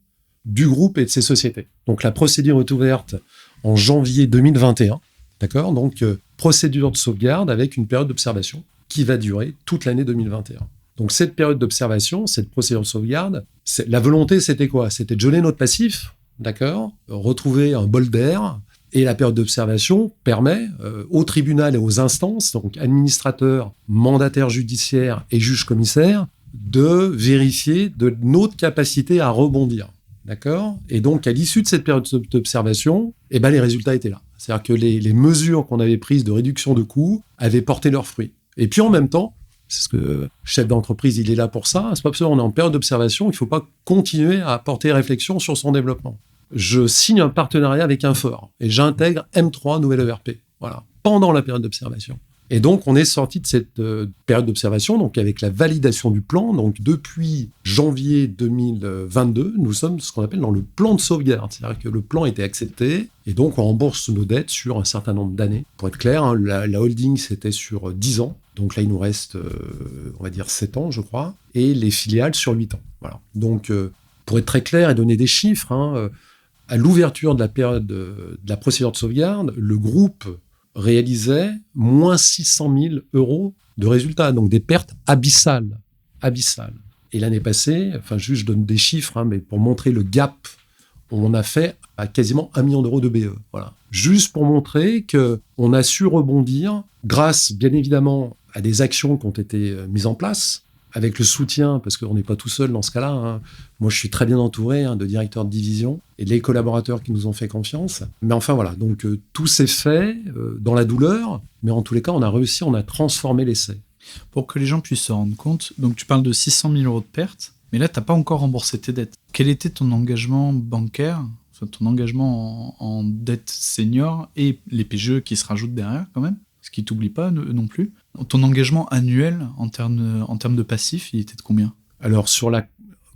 S2: du groupe et de ses sociétés. Donc la procédure est ouverte en janvier 2021. D'accord ? Donc procédure de sauvegarde avec une période d'observation qui va durer toute l'année 2021. Donc cette période d'observation, cette procédure de sauvegarde, la volonté c'était quoi ? C'était de geler notre passif, d'accord ? Retrouver un bol d'air. Et la période d'observation permet au tribunal et aux instances, donc administrateurs, mandataires judiciaires et juges commissaires, de vérifier de notre capacité à rebondir. D'accord ? Et donc, à l'issue de cette période d'observation, les résultats étaient là. C'est-à-dire que les mesures qu'on avait prises de réduction de coûts avaient porté leurs fruits. Et puis, en même temps, c'est ce que le chef d'entreprise, il est là pour ça. C'est pas parce qu'on est en période d'observation, il ne faut pas continuer à apporter réflexion sur son développement. Je signe un partenariat avec Infor et j'intègre M3 Nouvelle ERP. Voilà, pendant la période d'observation. Et donc, on est sorti de cette période d'observation, donc avec la validation du plan. Donc, depuis janvier 2022, nous sommes ce qu'on appelle dans le plan de sauvegarde. C'est-à-dire que le plan était accepté et donc on rembourse nos dettes sur un certain nombre d'années. Pour être clair, la holding, c'était sur 10 ans. Donc là, il nous reste, on va dire, 7 ans, je crois. Et les filiales sur 8 ans. Voilà. Donc, pour être très clair et donner des chiffres, à l'ouverture de la période de la procédure de sauvegarde, le groupe réalisait moins 600 000 € de résultats, donc des pertes abyssales. Et l'année passée, je donne des chiffres, mais pour montrer le gap, on a fait à quasiment 1 million d'euros de BE. Voilà. Juste pour montrer qu'on a su rebondir grâce, bien évidemment, à des actions qui ont été mises en place, avec le soutien, parce qu'on n'est pas tout seul dans ce cas-là. Moi, je suis très bien entouré de directeurs de division et les collaborateurs qui nous ont fait confiance. Mais enfin, voilà. Donc, tout s'est fait dans la douleur, mais en tous les cas, on a transformé l'essai.
S1: Pour que les gens puissent se rendre compte, donc tu parles de 600 000 € de pertes, mais là, tu n'as pas encore remboursé tes dettes. Quel était ton engagement bancaire, ton engagement en dette senior et les PGE qui se rajoutent derrière quand même, ce qui ne t'oublie pas non plus. Ton engagement annuel en termes de passif, il était de combien ?
S2: Alors, sur la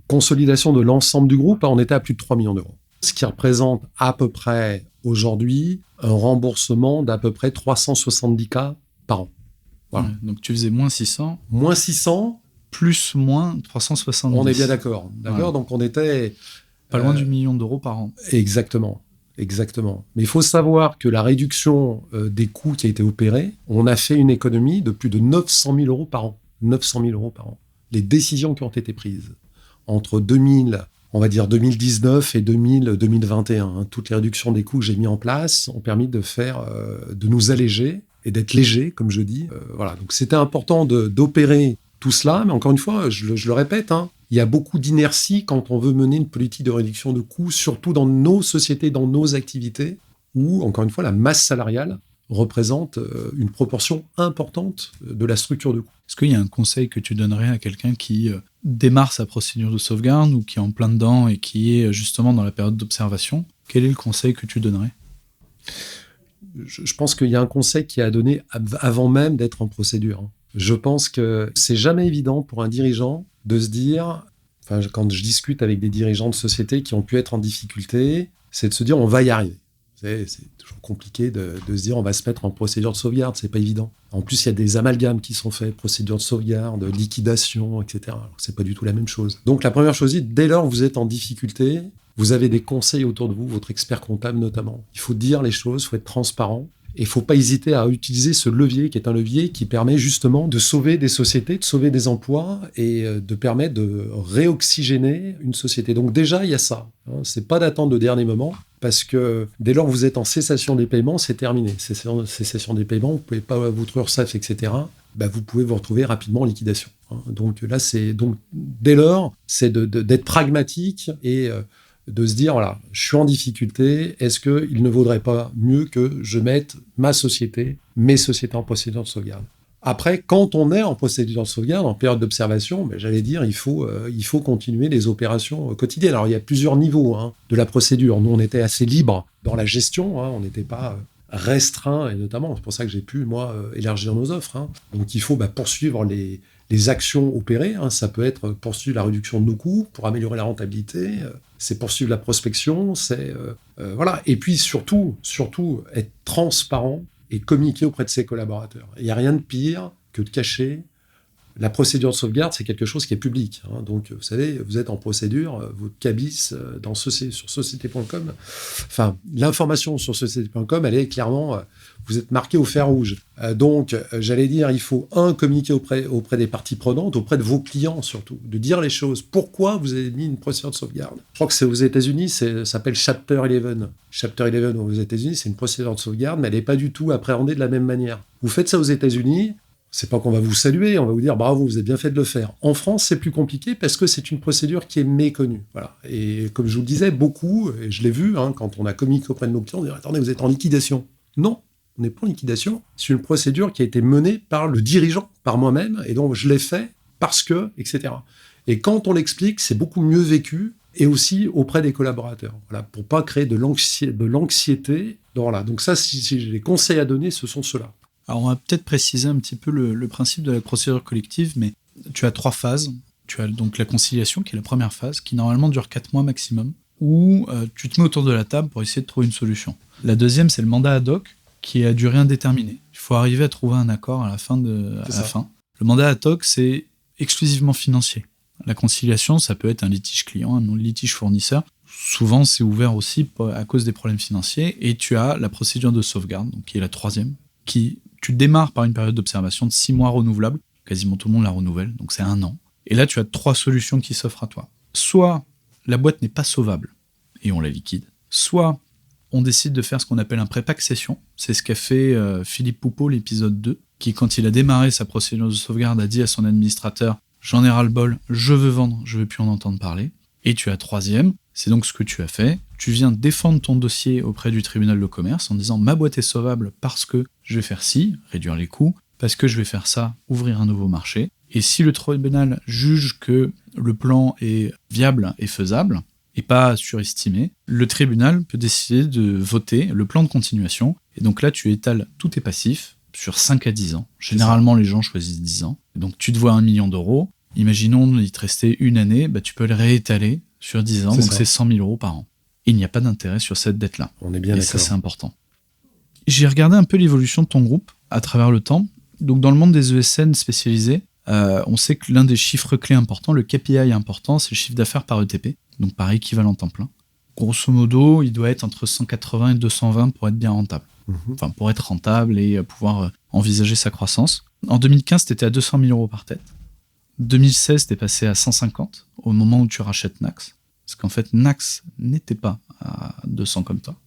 S2: consolidation de l'ensemble du groupe, on était à plus de 3 millions d'euros. ce qui représente à peu près aujourd'hui un remboursement d'à peu près 370 cas par an. Voilà.
S1: Ouais, donc tu faisais moins 600.
S2: Moins 600.
S1: Plus moins 370.
S2: On est bien d'accord. D'accord. Ouais. Donc on était...
S1: Pas loin du million d'euros par an.
S2: Exactement. Mais il faut savoir que la réduction des coûts qui a été opérée, on a fait une économie de plus de 900 000 euros par an. 900 000 euros par an. Les décisions qui ont été prises entre 2019 et 2021, hein, toutes les réductions des coûts que j'ai mis en place ont permis de nous alléger et d'être léger, comme je dis. Voilà. Donc c'était important d'opérer tout cela, mais encore une fois, je le répète, hein, il y a beaucoup d'inertie quand on veut mener une politique de réduction de coûts, surtout dans nos sociétés, dans nos activités, où, encore une fois, la masse salariale représente une proportion importante de la structure de coûts.
S1: Est-ce qu'il y a un conseil que tu donnerais à quelqu'un qui démarre sa procédure de sauvegarde ou qui est en plein dedans et qui est justement dans la période d'observation? Quel est le conseil que tu donnerais?
S2: Je pense qu'il y a un conseil qui est à donner avant même d'être en procédure. Je pense que c'est jamais évident pour un dirigeant de se dire, quand je discute avec des dirigeants de sociétés qui ont pu être en difficulté, c'est de se dire on va y arriver. C'est toujours compliqué de se dire on va se mettre en procédure de sauvegarde, c'est pas évident. En plus, il y a des amalgames qui sont faits, procédure de sauvegarde, liquidation, etc. Alors, c'est pas du tout la même chose. Donc la première chose, dès lors que vous êtes en difficulté, vous avez des conseils autour de vous, votre expert comptable notamment. Il faut dire les choses, il faut être transparent. Et il ne faut pas hésiter à utiliser ce levier qui est un levier qui permet justement de sauver des sociétés, de sauver des emplois et de permettre de réoxygéner une société. Donc déjà, il y a ça. Ce n'est pas d'attendre le dernier moment parce que dès lors que vous êtes en cessation des paiements, c'est terminé. Cessation des paiements, vous ne pouvez pas votre URSSAF, etc. Vous pouvez vous retrouver rapidement en liquidation. Donc là, dès lors, c'est d'être pragmatique et de se dire, voilà, je suis en difficulté, est-ce qu'il ne vaudrait pas mieux que je mette mes sociétés en procédure de sauvegarde? Après, quand on est en procédure de sauvegarde, en période d'observation, j'allais dire, il faut continuer les opérations quotidiennes. Alors, il y a plusieurs niveaux de la procédure. Nous, on était assez libre dans la gestion, on n'était pas restreint, et notamment, c'est pour ça que j'ai pu, moi, élargir nos offres. Donc, il faut poursuivre les actions opérées. Ça peut être poursuivre la réduction de nos coûts pour améliorer la rentabilité, c'est poursuivre la prospection, voilà. Et puis surtout être transparent et communiquer auprès de ses collaborateurs. Il n'y a rien de pire que de cacher. La procédure de sauvegarde, c'est quelque chose qui est public. Donc, vous savez, vous êtes en procédure, votre cabis sur société.com. Enfin, l'information sur société.com, elle est clairement, vous êtes marqué au fer rouge. Donc, j'allais dire, il faut, communiquer auprès des parties prenantes, auprès de vos clients surtout, de dire les choses. Pourquoi vous avez mis une procédure de sauvegarde? Je crois que c'est aux États-Unis, ça s'appelle Chapter 11. Chapter 11 aux États-Unis, c'est une procédure de sauvegarde, mais elle n'est pas du tout appréhendée de la même manière. Vous faites ça aux États-Unis, c'est pas qu'on va vous saluer, on va vous dire bravo, vous avez bien fait de le faire. En France, c'est plus compliqué parce que c'est une procédure qui est méconnue. Voilà. Et comme je vous le disais, beaucoup, et je l'ai vu, quand on a communiqué auprès de nos clients, on dit attendez, vous êtes en liquidation. Non, on n'est pas en liquidation. C'est une procédure qui a été menée par le dirigeant, par moi-même, et donc je l'ai fait parce que, etc. Et quand on l'explique, c'est beaucoup mieux vécu, et aussi auprès des collaborateurs. Voilà, pour pas créer de l'anxiété. Voilà. Donc ça, si j'ai des conseils à donner, ce sont ceux-là.
S1: Alors, on va peut-être préciser un petit peu le principe de la procédure collective, mais tu as 3 phases. Tu as donc la conciliation, qui est la première phase, qui normalement dure 4 mois maximum, où tu te mets autour de la table pour essayer de trouver une solution. La deuxième, c'est le mandat ad hoc, qui est à durée indéterminée. Il faut arriver à trouver un accord à la fin. Le mandat ad hoc, c'est exclusivement financier. La conciliation, ça peut être un litige client, un litige fournisseur. Souvent, c'est ouvert aussi à cause des problèmes financiers. Et tu as la procédure de sauvegarde, donc qui est la troisième, tu démarres par une période d'observation de 6 mois renouvelable. Quasiment tout le monde la renouvelle, donc c'est 1 an. Et là, tu as 3 solutions qui s'offrent à toi. Soit la boîte n'est pas sauvable et on la liquide. Soit on décide de faire ce qu'on appelle un pré-pack cession. C'est ce qu'a fait Philippe Poupeau, l'épisode 2, qui, quand il a démarré sa procédure de sauvegarde, a dit à son administrateur « J'en ai ras-le-bol, je veux vendre, je veux plus en entendre parler ». Et tu as troisième, c'est donc ce que tu as fait. Tu viens défendre ton dossier auprès du tribunal de commerce en disant « Ma boîte est sauvable parce que je vais faire ci, réduire les coûts, parce que je vais faire ça, ouvrir un nouveau marché. » Et si le tribunal juge que le plan est viable et faisable, et pas surestimé, le tribunal peut décider de voter le plan de continuation. Et donc là, tu étales tous tes passifs sur 5 à 10 ans. Généralement, les gens choisissent 10 ans. Donc tu te vois 1 million d'euros. Imaginons, il te restait 1 année, tu peux le réétaler sur 10 ans, donc c'est 100 000 euros par an. Et il n'y a pas d'intérêt sur cette dette-là.
S2: On est bien
S1: et
S2: d'accord.
S1: Ça, c'est important. J'ai regardé un peu l'évolution de ton groupe à travers le temps. Donc, dans le monde des ESN spécialisés, on sait que l'un des chiffres clés importants, le KPI important, c'est le chiffre d'affaires par ETP, donc par équivalent temps plein. Grosso modo, il doit être entre 180 et 220 pour être bien rentable. Enfin, pour être rentable et pouvoir envisager sa croissance. En 2015, tu étais à 200 000 euros par tête. 2016, tu es passé à 150 au moment où tu rachètes Nax. Parce qu'en fait, Nax n'était pas à 200 comme toi.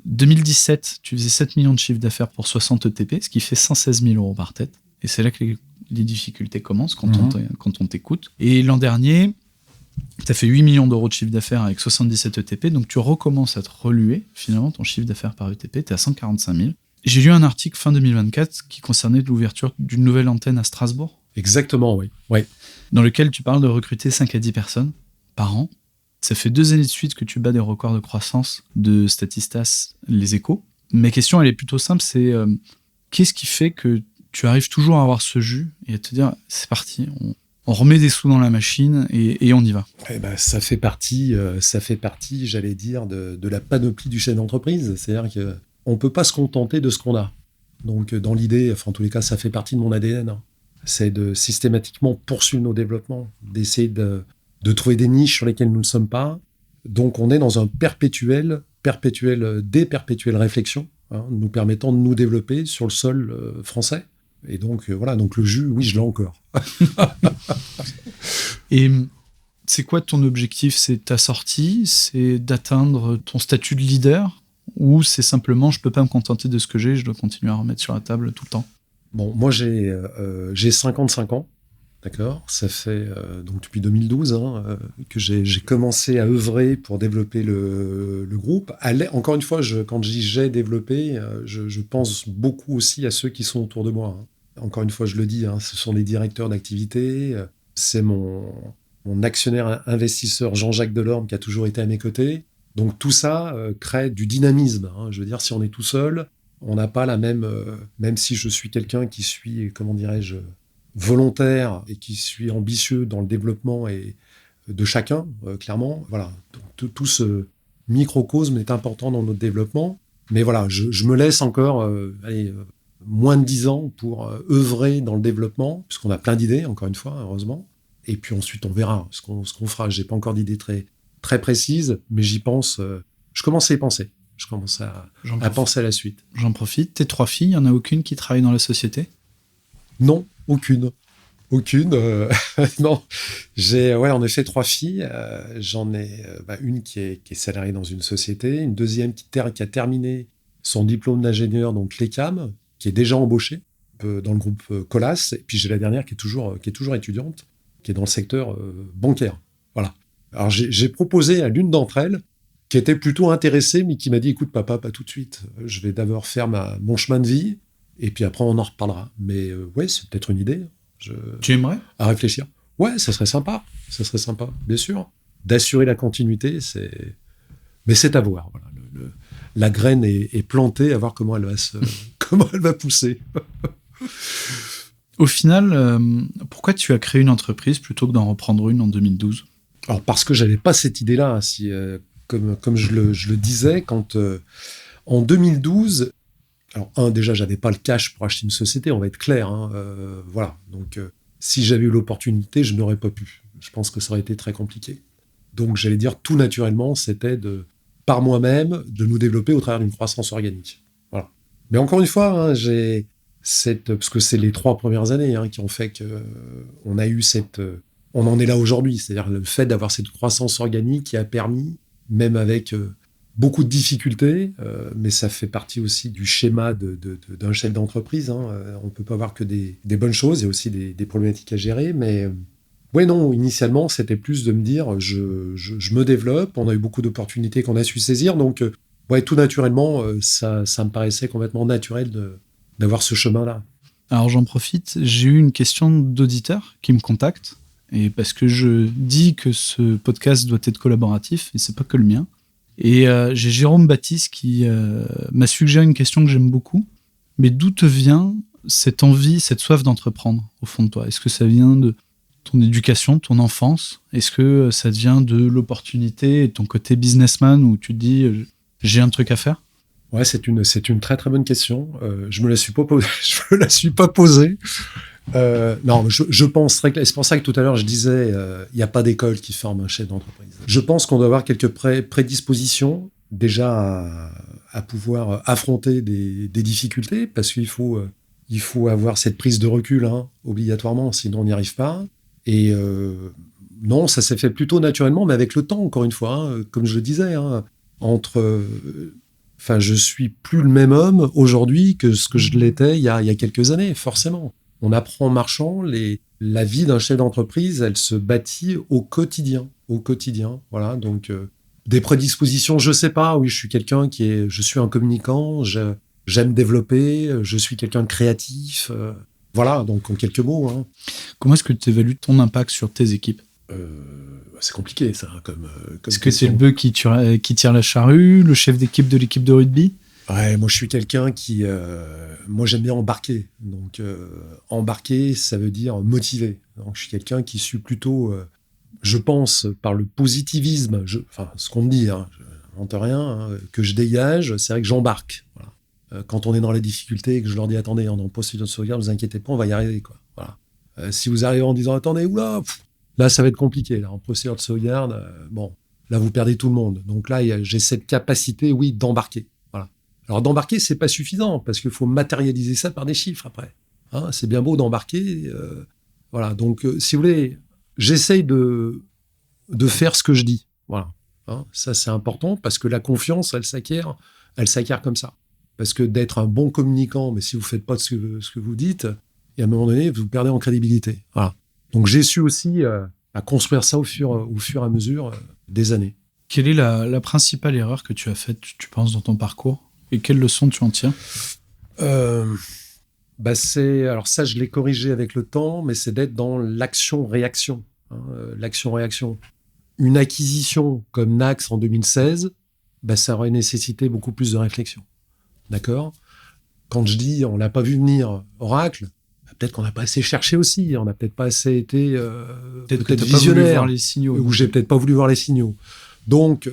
S1: 2017, tu faisais 7 millions de chiffre d'affaires pour 60 ETP, ce qui fait 116 000 euros par tête. Et c'est là que les difficultés commencent quand on t'écoute. Et l'an dernier, tu as fait 8 millions d'euros de chiffre d'affaires avec 77 ETP, donc tu recommences à te reluer, finalement, ton chiffre d'affaires par ETP, tu es à 145 000. J'ai lu un article fin 2024 qui concernait l'ouverture d'une nouvelle antenne à Strasbourg.
S2: Exactement, oui. Ouais.
S1: Dans lequel tu parles de recruter 5 à 10 personnes par an. Ça fait 2 années de suite que tu bats des records de croissance de Statistas, Les Échos. Ma question, elle est plutôt simple, c'est qu'est-ce qui fait que tu arrives toujours à avoir ce jus et à te dire, c'est parti, on remet des sous dans la machine et on y va.
S2: Eh ben, ça fait partie, j'allais dire, de la panoplie du chef d'entreprise. C'est-à-dire qu'on ne peut pas se contenter de ce qu'on a. Donc, dans l'idée, enfin, en tous les cas, ça fait partie de mon ADN. C'est de systématiquement poursuivre nos développements, d'essayer de trouver des niches sur lesquelles nous ne sommes pas. Donc, on est dans un perpétuelle réflexion, nous permettant de nous développer sur le sol français. Et donc, voilà, donc le jus, oui, je l'ai encore.
S1: Et c'est quoi ton objectif ? C'est ta sortie ? C'est d'atteindre ton statut de leader ? Ou c'est simplement, je peux pas me contenter de ce que j'ai, je dois continuer à remettre sur la table tout le temps ?
S2: Bon, moi, j'ai 55 ans, d'accord ? Ça fait donc depuis 2012 que j'ai commencé à œuvrer pour développer le groupe. Encore une fois, quand je dis j'ai développé, je pense beaucoup aussi à ceux qui sont autour de moi. Encore une fois, je le dis, ce sont des directeurs d'activité. C'est mon actionnaire investisseur Jean-Jacques Delorme qui a toujours été à mes côtés. Donc tout ça crée du dynamisme. Je veux dire, si on est tout seul, on n'a pas la même... même si je suis quelqu'un qui suis, comment dirais-je, volontaire et qui suis ambitieux dans le développement et de chacun, clairement. Voilà, tout ce microcosme est important dans notre développement. Mais voilà, je me laisse encore moins de 10 ans pour œuvrer dans le développement, puisqu'on a plein d'idées, encore une fois, heureusement. Et puis ensuite, on verra ce qu'on fera. Je n'ai pas encore d'idées très précises, mais j'y pense. Je commence à y penser. Je commence à penser à la suite.
S1: J'en profite. Tes 3 filles, il n'y en a aucune qui travaille dans la société ?
S2: Non, aucune. Non. J'ai en effet 3 filles. J'en ai une qui est salariée dans une société, une deuxième qui a terminé son diplôme d'ingénieur, donc l'ECAM, qui est déjà embauchée dans le groupe Colas. Et puis j'ai la dernière qui est toujours étudiante, qui est dans le secteur bancaire. Voilà. Alors j'ai proposé à l'une d'entre elles, qui était plutôt intéressée, mais qui m'a dit, écoute papa, pas tout de suite. Je vais d'abord faire mon chemin de vie, et puis après on en reparlera. Mais ouais, c'est peut-être une idée.
S1: Tu aimerais ?
S2: À réfléchir. Ouais, ça serait sympa, bien sûr. D'assurer la continuité, mais c'est à voir. Voilà. La graine est plantée, à voir comment elle va pousser.
S1: Au final, pourquoi tu as créé une entreprise plutôt que d'en reprendre une en 2012 ?
S2: Alors parce que j'avais pas cette idée-là. Comme je le disais, quand en 2012, alors déjà j'avais pas le cash pour acheter une société, on va être clair. Voilà. Donc si j'avais eu l'opportunité, je n'aurais pas pu. Je pense que ça aurait été très compliqué. Donc j'allais dire tout naturellement, c'était par moi-même de nous développer au travers d'une croissance organique. Voilà. Mais encore une fois, parce que c'est les 3 premières années qui ont fait qu'on a eu on en est là aujourd'hui. C'est-à-dire le fait d'avoir cette croissance organique qui a permis, même avec beaucoup de difficultés, mais ça fait partie aussi du schéma d'un chef d'entreprise. On ne peut pas avoir que des bonnes choses, il y a aussi des problématiques à gérer, mais ouais, non, initialement, c'était plus de me dire, je me développe, on a eu beaucoup d'opportunités qu'on a su saisir, donc ouais, tout naturellement, ça me paraissait complètement naturel d'avoir ce chemin-là.
S1: Alors j'en profite, j'ai eu une question d'auditeur qui me contacte, et parce que je dis que ce podcast doit être collaboratif, et c'est pas que le mien. Et j'ai Jérôme Baptiste qui m'a suggéré une question que j'aime beaucoup. Mais d'où te vient cette envie, cette soif d'entreprendre au fond de toi ? Est-ce que ça vient de ton éducation, ton enfance? Est-ce que ça vient de l'opportunité et ton côté businessman où tu te dis j'ai un truc à faire?
S2: Ouais, c'est une très très bonne question. Je me la suis pas posée. Je me la suis pas posée. Non, je pense très clair. C'est pour ça que tout à l'heure je disais, il n'y a pas d'école qui forme un chef d'entreprise. Je pense qu'on doit avoir quelques prédispositions déjà à pouvoir affronter des difficultés, parce qu'il faut avoir cette prise de recul, hein, obligatoirement, sinon on n'y arrive pas. Et non, ça s'est fait plutôt naturellement, mais avec le temps, encore une fois, hein, comme je le disais, hein, je suis plus le même homme aujourd'hui que ce que je l'étais il y a quelques années, forcément. On apprend en marchant. La vie d'un chef d'entreprise, elle se bâtit au quotidien. Voilà. Donc, des prédispositions, je sais pas. Oui, je suis un communicant. J'aime développer. Je suis quelqu'un de créatif. Voilà. Donc, en quelques mots. Hein.
S1: Comment est-ce que tu évalues ton impact sur tes équipes?
S2: C'est compliqué, ça. Comme
S1: est-ce que c'est le bœuf qui tire la charrue, le chef d'équipe de l'équipe de rugby?
S2: Ouais, moi je suis quelqu'un qui... moi j'aime bien embarquer. Donc embarquer, ça veut dire motiver. Donc je suis quelqu'un qui suis plutôt, je pense, par le positivisme, ce qu'on me dit, hein, je n'invente rien, hein, que je dégage, c'est vrai que j'embarque. Voilà. Quand on est dans la difficulté et que je leur dis, attendez, on est en procédure de sauvegarde, ne vous inquiétez pas, on va y arriver. Quoi. Voilà. Si vous arrivez en disant, attendez, oula, là ça va être compliqué, là, en procédure de sauvegarde, bon, là vous perdez tout le monde. Donc là, j'ai cette capacité, oui, d'embarquer. Alors d'embarquer, c'est pas suffisant, parce qu'il faut matérialiser ça par des chiffres après. Hein, c'est bien beau d'embarquer. Voilà. Donc, si vous voulez, j'essaye de faire ce que je dis. Voilà. Hein, ça, c'est important, parce que la confiance, elle s'acquiert comme ça. Parce que d'être un bon communicant, mais si vous faites pas ce que vous dites, et à un moment donné, vous perdez en crédibilité. Voilà. Donc, j'ai su aussi à construire ça au fur et à mesure des années.
S1: Quelle est la principale erreur que tu as faite, tu penses, dans ton parcours? Et quelles leçons tu en tires?
S2: Alors ça, je l'ai corrigé avec le temps, mais c'est d'être dans l'action-réaction. Hein, l'action-réaction. Une acquisition comme Nax en 2016, ça aurait nécessité beaucoup plus de réflexion. D'accord? Quand je dis on l'a pas vu venir, Oracle, peut-être qu'on n'a pas assez cherché aussi, on n'a peut-être pas assez été peut-être visionnaire, ou j'ai peut-être pas voulu voir les signaux. Donc,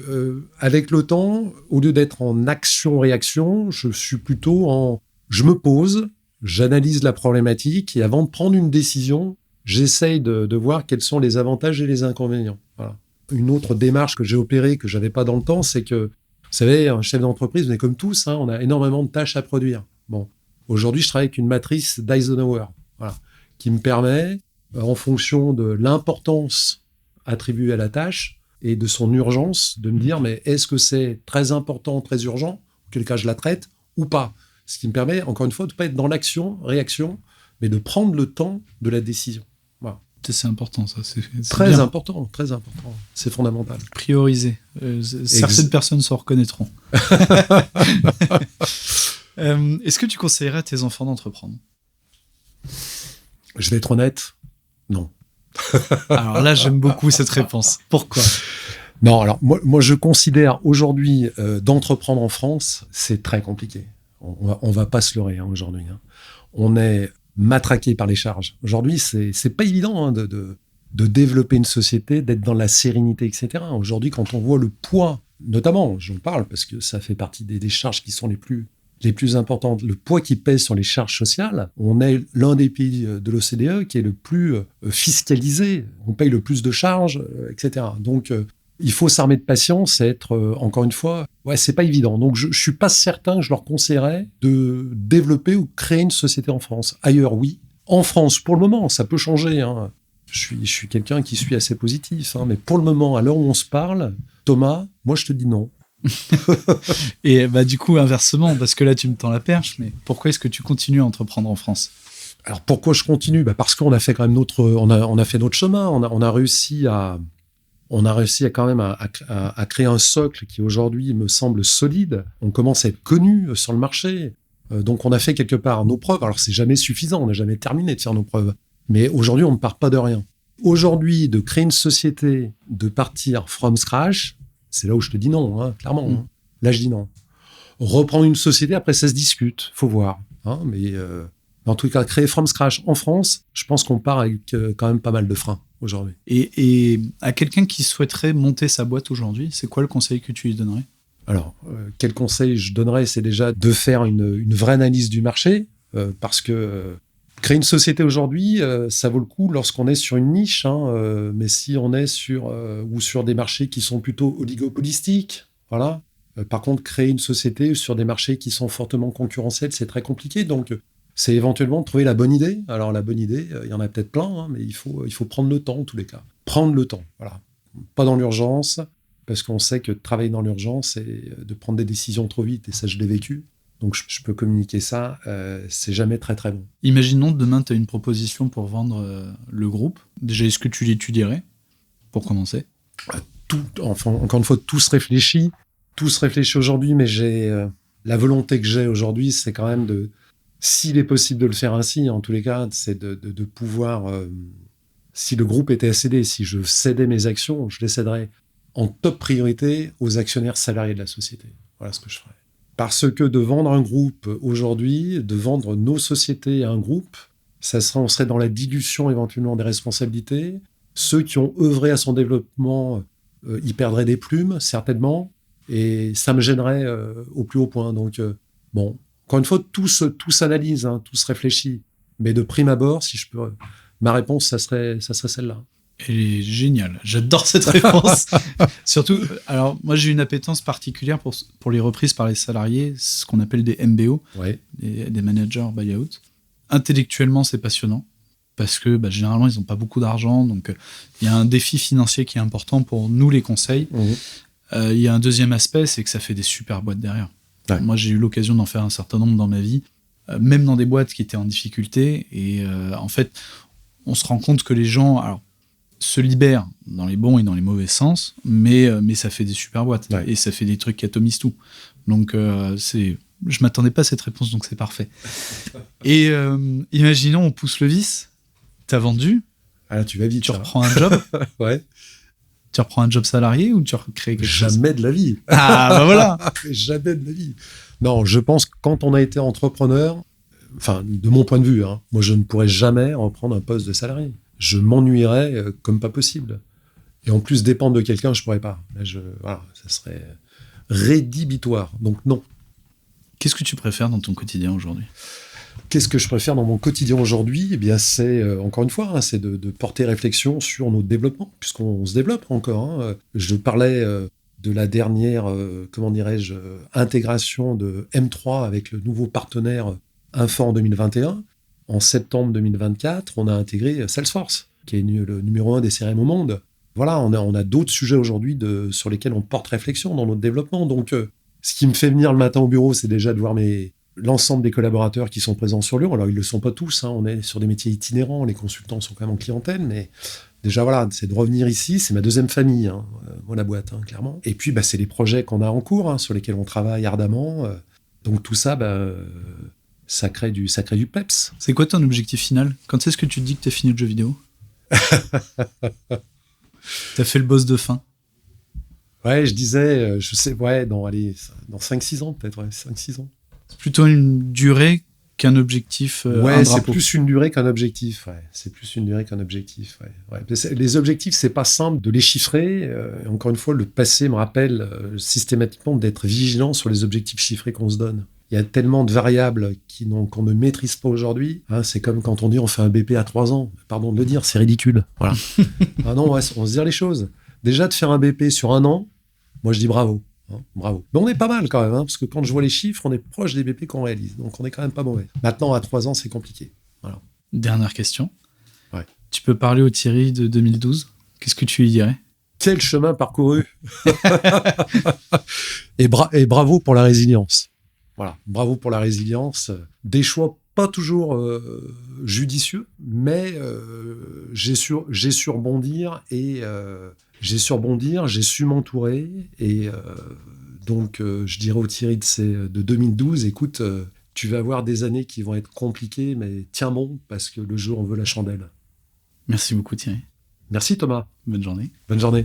S2: avec le temps, au lieu d'être en action-réaction, je suis plutôt je me pose, j'analyse la problématique, et avant de prendre une décision, j'essaye de voir quels sont les avantages et les inconvénients. Voilà. Une autre démarche que j'ai opérée, que je n'avais pas dans le temps, c'est que, vous savez, un chef d'entreprise, on est comme tous, hein, on a énormément de tâches à produire. Bon. Aujourd'hui, je travaille avec une matrice d'Eisenhower, voilà, qui me permet, en fonction de l'importance attribuée à la tâche, et de son urgence, de me dire, mais est-ce que c'est très important, très urgent, auquel cas je la traite, ou pas? Ce qui me permet, encore une fois, de ne pas être dans l'action, réaction, mais de prendre le temps de la décision. Voilà.
S1: C'est important, ça. C'est
S2: très
S1: bien.
S2: important, très important. C'est fondamental.
S1: Prioriser. Certaines personnes s'en reconnaîtront. Est-ce que tu conseillerais à tes enfants d'entreprendre?
S2: Je vais être honnête, non.
S1: Alors là, j'aime beaucoup cette réponse. Pourquoi?
S2: Non, alors moi je considère aujourd'hui d'entreprendre en France, c'est très compliqué. On va pas se leurrer aujourd'hui. Hein. On est matraqué par les charges. Aujourd'hui, c'est pas évident hein, de développer une société, d'être dans la sérénité, etc. Aujourd'hui, quand on voit le poids, notamment, j'en parle parce que ça fait partie des charges qui sont les plus importantes, le poids qui pèse sur les charges sociales, on est l'un des pays de l'OCDE qui est le plus fiscalisé. On paye le plus de charges, etc. Donc, il faut s'armer de patience et être, encore une fois, c'est pas évident. Donc, je suis pas certain que je leur conseillerais de développer ou créer une société en France. Ailleurs, oui. En France, pour le moment, ça peut changer. Hein. Je suis quelqu'un qui suis assez positif. Hein, mais pour le moment, à l'heure où on se parle, Thomas, moi, je te dis non.
S1: Et du coup, inversement, parce que là, tu me tends la perche, mais pourquoi est-ce que tu continues à entreprendre en France?
S2: Alors, pourquoi je continue? Parce qu'on a fait quand même on a fait notre chemin. On a réussi à quand même à créer un socle qui aujourd'hui me semble solide. On commence à être connu sur le marché. Donc, on a fait quelque part nos preuves. Alors, c'est jamais suffisant. On n'a jamais terminé de faire nos preuves. Mais aujourd'hui, on ne part pas de rien. Aujourd'hui, de créer une société, de partir from scratch, c'est là où je te dis non, hein, clairement. Hein. Là, je dis non. Reprendre une société, après, ça se discute. Faut voir. Hein, mais En tout cas, créer from scratch en France, je pense qu'on part avec quand même pas mal de freins aujourd'hui.
S1: Et à quelqu'un qui souhaiterait monter sa boîte aujourd'hui, c'est quoi le conseil que tu lui donnerais ?
S2: Alors, quel conseil je donnerais, c'est déjà de faire une vraie analyse du marché, parce que créer une société aujourd'hui, ça vaut le coup lorsqu'on est sur une niche, mais si on est sur des marchés qui sont plutôt oligopolistiques, voilà. Par contre, créer une société sur des marchés qui sont fortement concurrentiels, c'est très compliqué. Donc, c'est éventuellement de trouver la bonne idée. Alors, la bonne idée, il y en a peut-être plein, mais il faut prendre le temps, en tous les cas. Prendre le temps, voilà. Pas dans l'urgence, parce qu'on sait que travailler dans l'urgence, c'est de prendre des décisions trop vite, et ça, je l'ai vécu. Donc, je peux communiquer ça, c'est jamais très, très bon.
S1: Imaginons demain, tu as une proposition pour vendre le groupe. Déjà, est-ce que tu l'étudierais, pour commencer ?
S2: Encore une fois, tout se réfléchit. Tout se réfléchit aujourd'hui, mais la volonté que j'ai aujourd'hui, c'est quand même s'il est possible de le faire ainsi, en tous les cas, c'est de pouvoir, si le groupe était à céder, si je cédais mes actions, je les céderais en top priorité aux actionnaires salariés de la société. Voilà ce que je ferais. Parce que de vendre un groupe aujourd'hui, de vendre nos sociétés à un groupe, on serait dans la dilution éventuellement des responsabilités. Ceux qui ont œuvré à son développement, y perdraient des plumes, certainement. Et ça me gênerait au plus haut point. Donc, encore une fois, tout s'analyse, tout se réfléchit. Mais de prime abord, si je peux, ma réponse, ça serait celle-là.
S1: Elle est géniale. J'adore cette réponse. Surtout, alors, moi, j'ai une appétence particulière pour les reprises par les salariés, ce qu'on appelle des MBO,
S2: ouais.
S1: des managers buyout. Intellectuellement, c'est passionnant. Parce que généralement, ils n'ont pas beaucoup d'argent. Donc, il y a un défi financier qui est important pour nous, les conseils.
S2: Mmh.
S1: Il y a un deuxième aspect, c'est que ça fait des super boîtes derrière. Ouais. Moi, j'ai eu l'occasion d'en faire un certain nombre dans ma vie, même dans des boîtes qui étaient en difficulté. Et en fait, on se rend compte que les gens se libèrent dans les bons et dans les mauvais sens, mais ça fait des super boîtes. Ouais. Et ça fait des trucs qui atomisent tout. Donc, je m'attendais pas à cette réponse, donc c'est parfait. Et imaginons, on pousse le vice. T'as vendu.
S2: Ah, tu vas vite.
S1: Tu reprends un job.
S2: Ouais.
S1: Tu reprends un job salarié ou tu recrées quelque chose ?
S2: Jamais de la vie.
S1: Ah, voilà.
S2: Jamais de la vie. Non, je pense que quand on a été entrepreneur, enfin, de mon point de vue, moi, je ne pourrais jamais reprendre un poste de salarié. Je m'ennuierais comme pas possible. Et en plus, dépendre de quelqu'un, je ne pourrais pas. Là, ça serait rédhibitoire. Donc, non.
S1: Qu'est-ce que tu préfères dans ton quotidien aujourd'hui ?
S2: Qu'est-ce que je préfère dans mon quotidien aujourd'hui ? Eh bien, c'est, encore une fois, c'est de porter réflexion sur notre développement, puisqu'on se développe encore. Je parlais de la dernière, intégration de M3 avec le nouveau partenaire Infor en 2021. En septembre 2024, on a intégré Salesforce, qui est le numéro 1 des CRM au monde. Voilà, on a d'autres sujets aujourd'hui sur lesquels on porte réflexion dans notre développement. Donc, ce qui me fait venir le matin au bureau, c'est déjà de voir l'ensemble des collaborateurs qui sont présents sur Lyon. Alors, ils ne le sont pas tous, on est sur des métiers itinérants, les consultants sont quand même en clientèle, mais déjà, voilà, c'est de revenir ici, c'est ma deuxième famille, moi, la boîte, clairement. Et puis, c'est les projets qu'on a en cours, sur lesquels on travaille ardemment. Donc, tout ça, ça crée du peps.
S1: C'est quoi ton objectif final ? Quand est-ce que tu te dis que tu as fini le jeu vidéo ? T'as fait le boss de fin.
S2: Ouais, je disais, je sais, dans 5-6 ans, peut-être, 5-6 ans.
S1: C'est plutôt une durée qu'un objectif.
S2: C'est plus une durée qu'un objectif. Ouais. C'est plus une durée qu'un objectif. Ouais. Les objectifs, c'est pas simple de les chiffrer. Encore une fois, le passé me rappelle systématiquement d'être vigilant sur les objectifs chiffrés qu'on se donne. Il y a tellement de variables qu'on ne maîtrise pas aujourd'hui. C'est comme quand on dit on fait un BP à 3 ans. Pardon de le dire, c'est ridicule. Voilà. Non, on se dit les choses. Déjà, de faire un BP sur 1 an, moi je dis bravo. Bravo. Mais on est pas mal quand même, parce que quand je vois les chiffres, on est proche des BP qu'on réalise. Donc on est quand même pas mauvais. Maintenant, à 3 ans, c'est compliqué. Voilà.
S1: Dernière question.
S2: Ouais.
S1: Tu peux parler au Thierry de 2012 ? Qu'est-ce que tu lui dirais ?
S2: Quel chemin parcouru. et bravo pour la résilience. Voilà, bravo pour la résilience. Des choix pas toujours judicieux, mais j'ai su rebondir et j'ai su m'entourer. Et donc, je dirais au Thierry de 2012, écoute, tu vas avoir des années qui vont être compliquées, mais tiens bon, parce que le jour, on veut la chandelle.
S1: Merci beaucoup, Thierry.
S2: Merci, Thomas.
S1: Bonne journée.
S2: Bonne journée.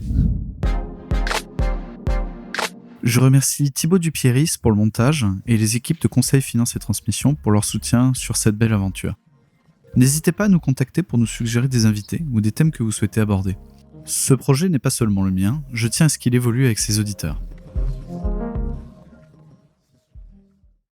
S1: Je remercie Thibaut Dupieris pour le montage et les équipes de Conseil Finance et Transmission pour leur soutien sur cette belle aventure. N'hésitez pas à nous contacter pour nous suggérer des invités ou des thèmes que vous souhaitez aborder. Ce projet n'est pas seulement le mien, je tiens à ce qu'il évolue avec ses auditeurs.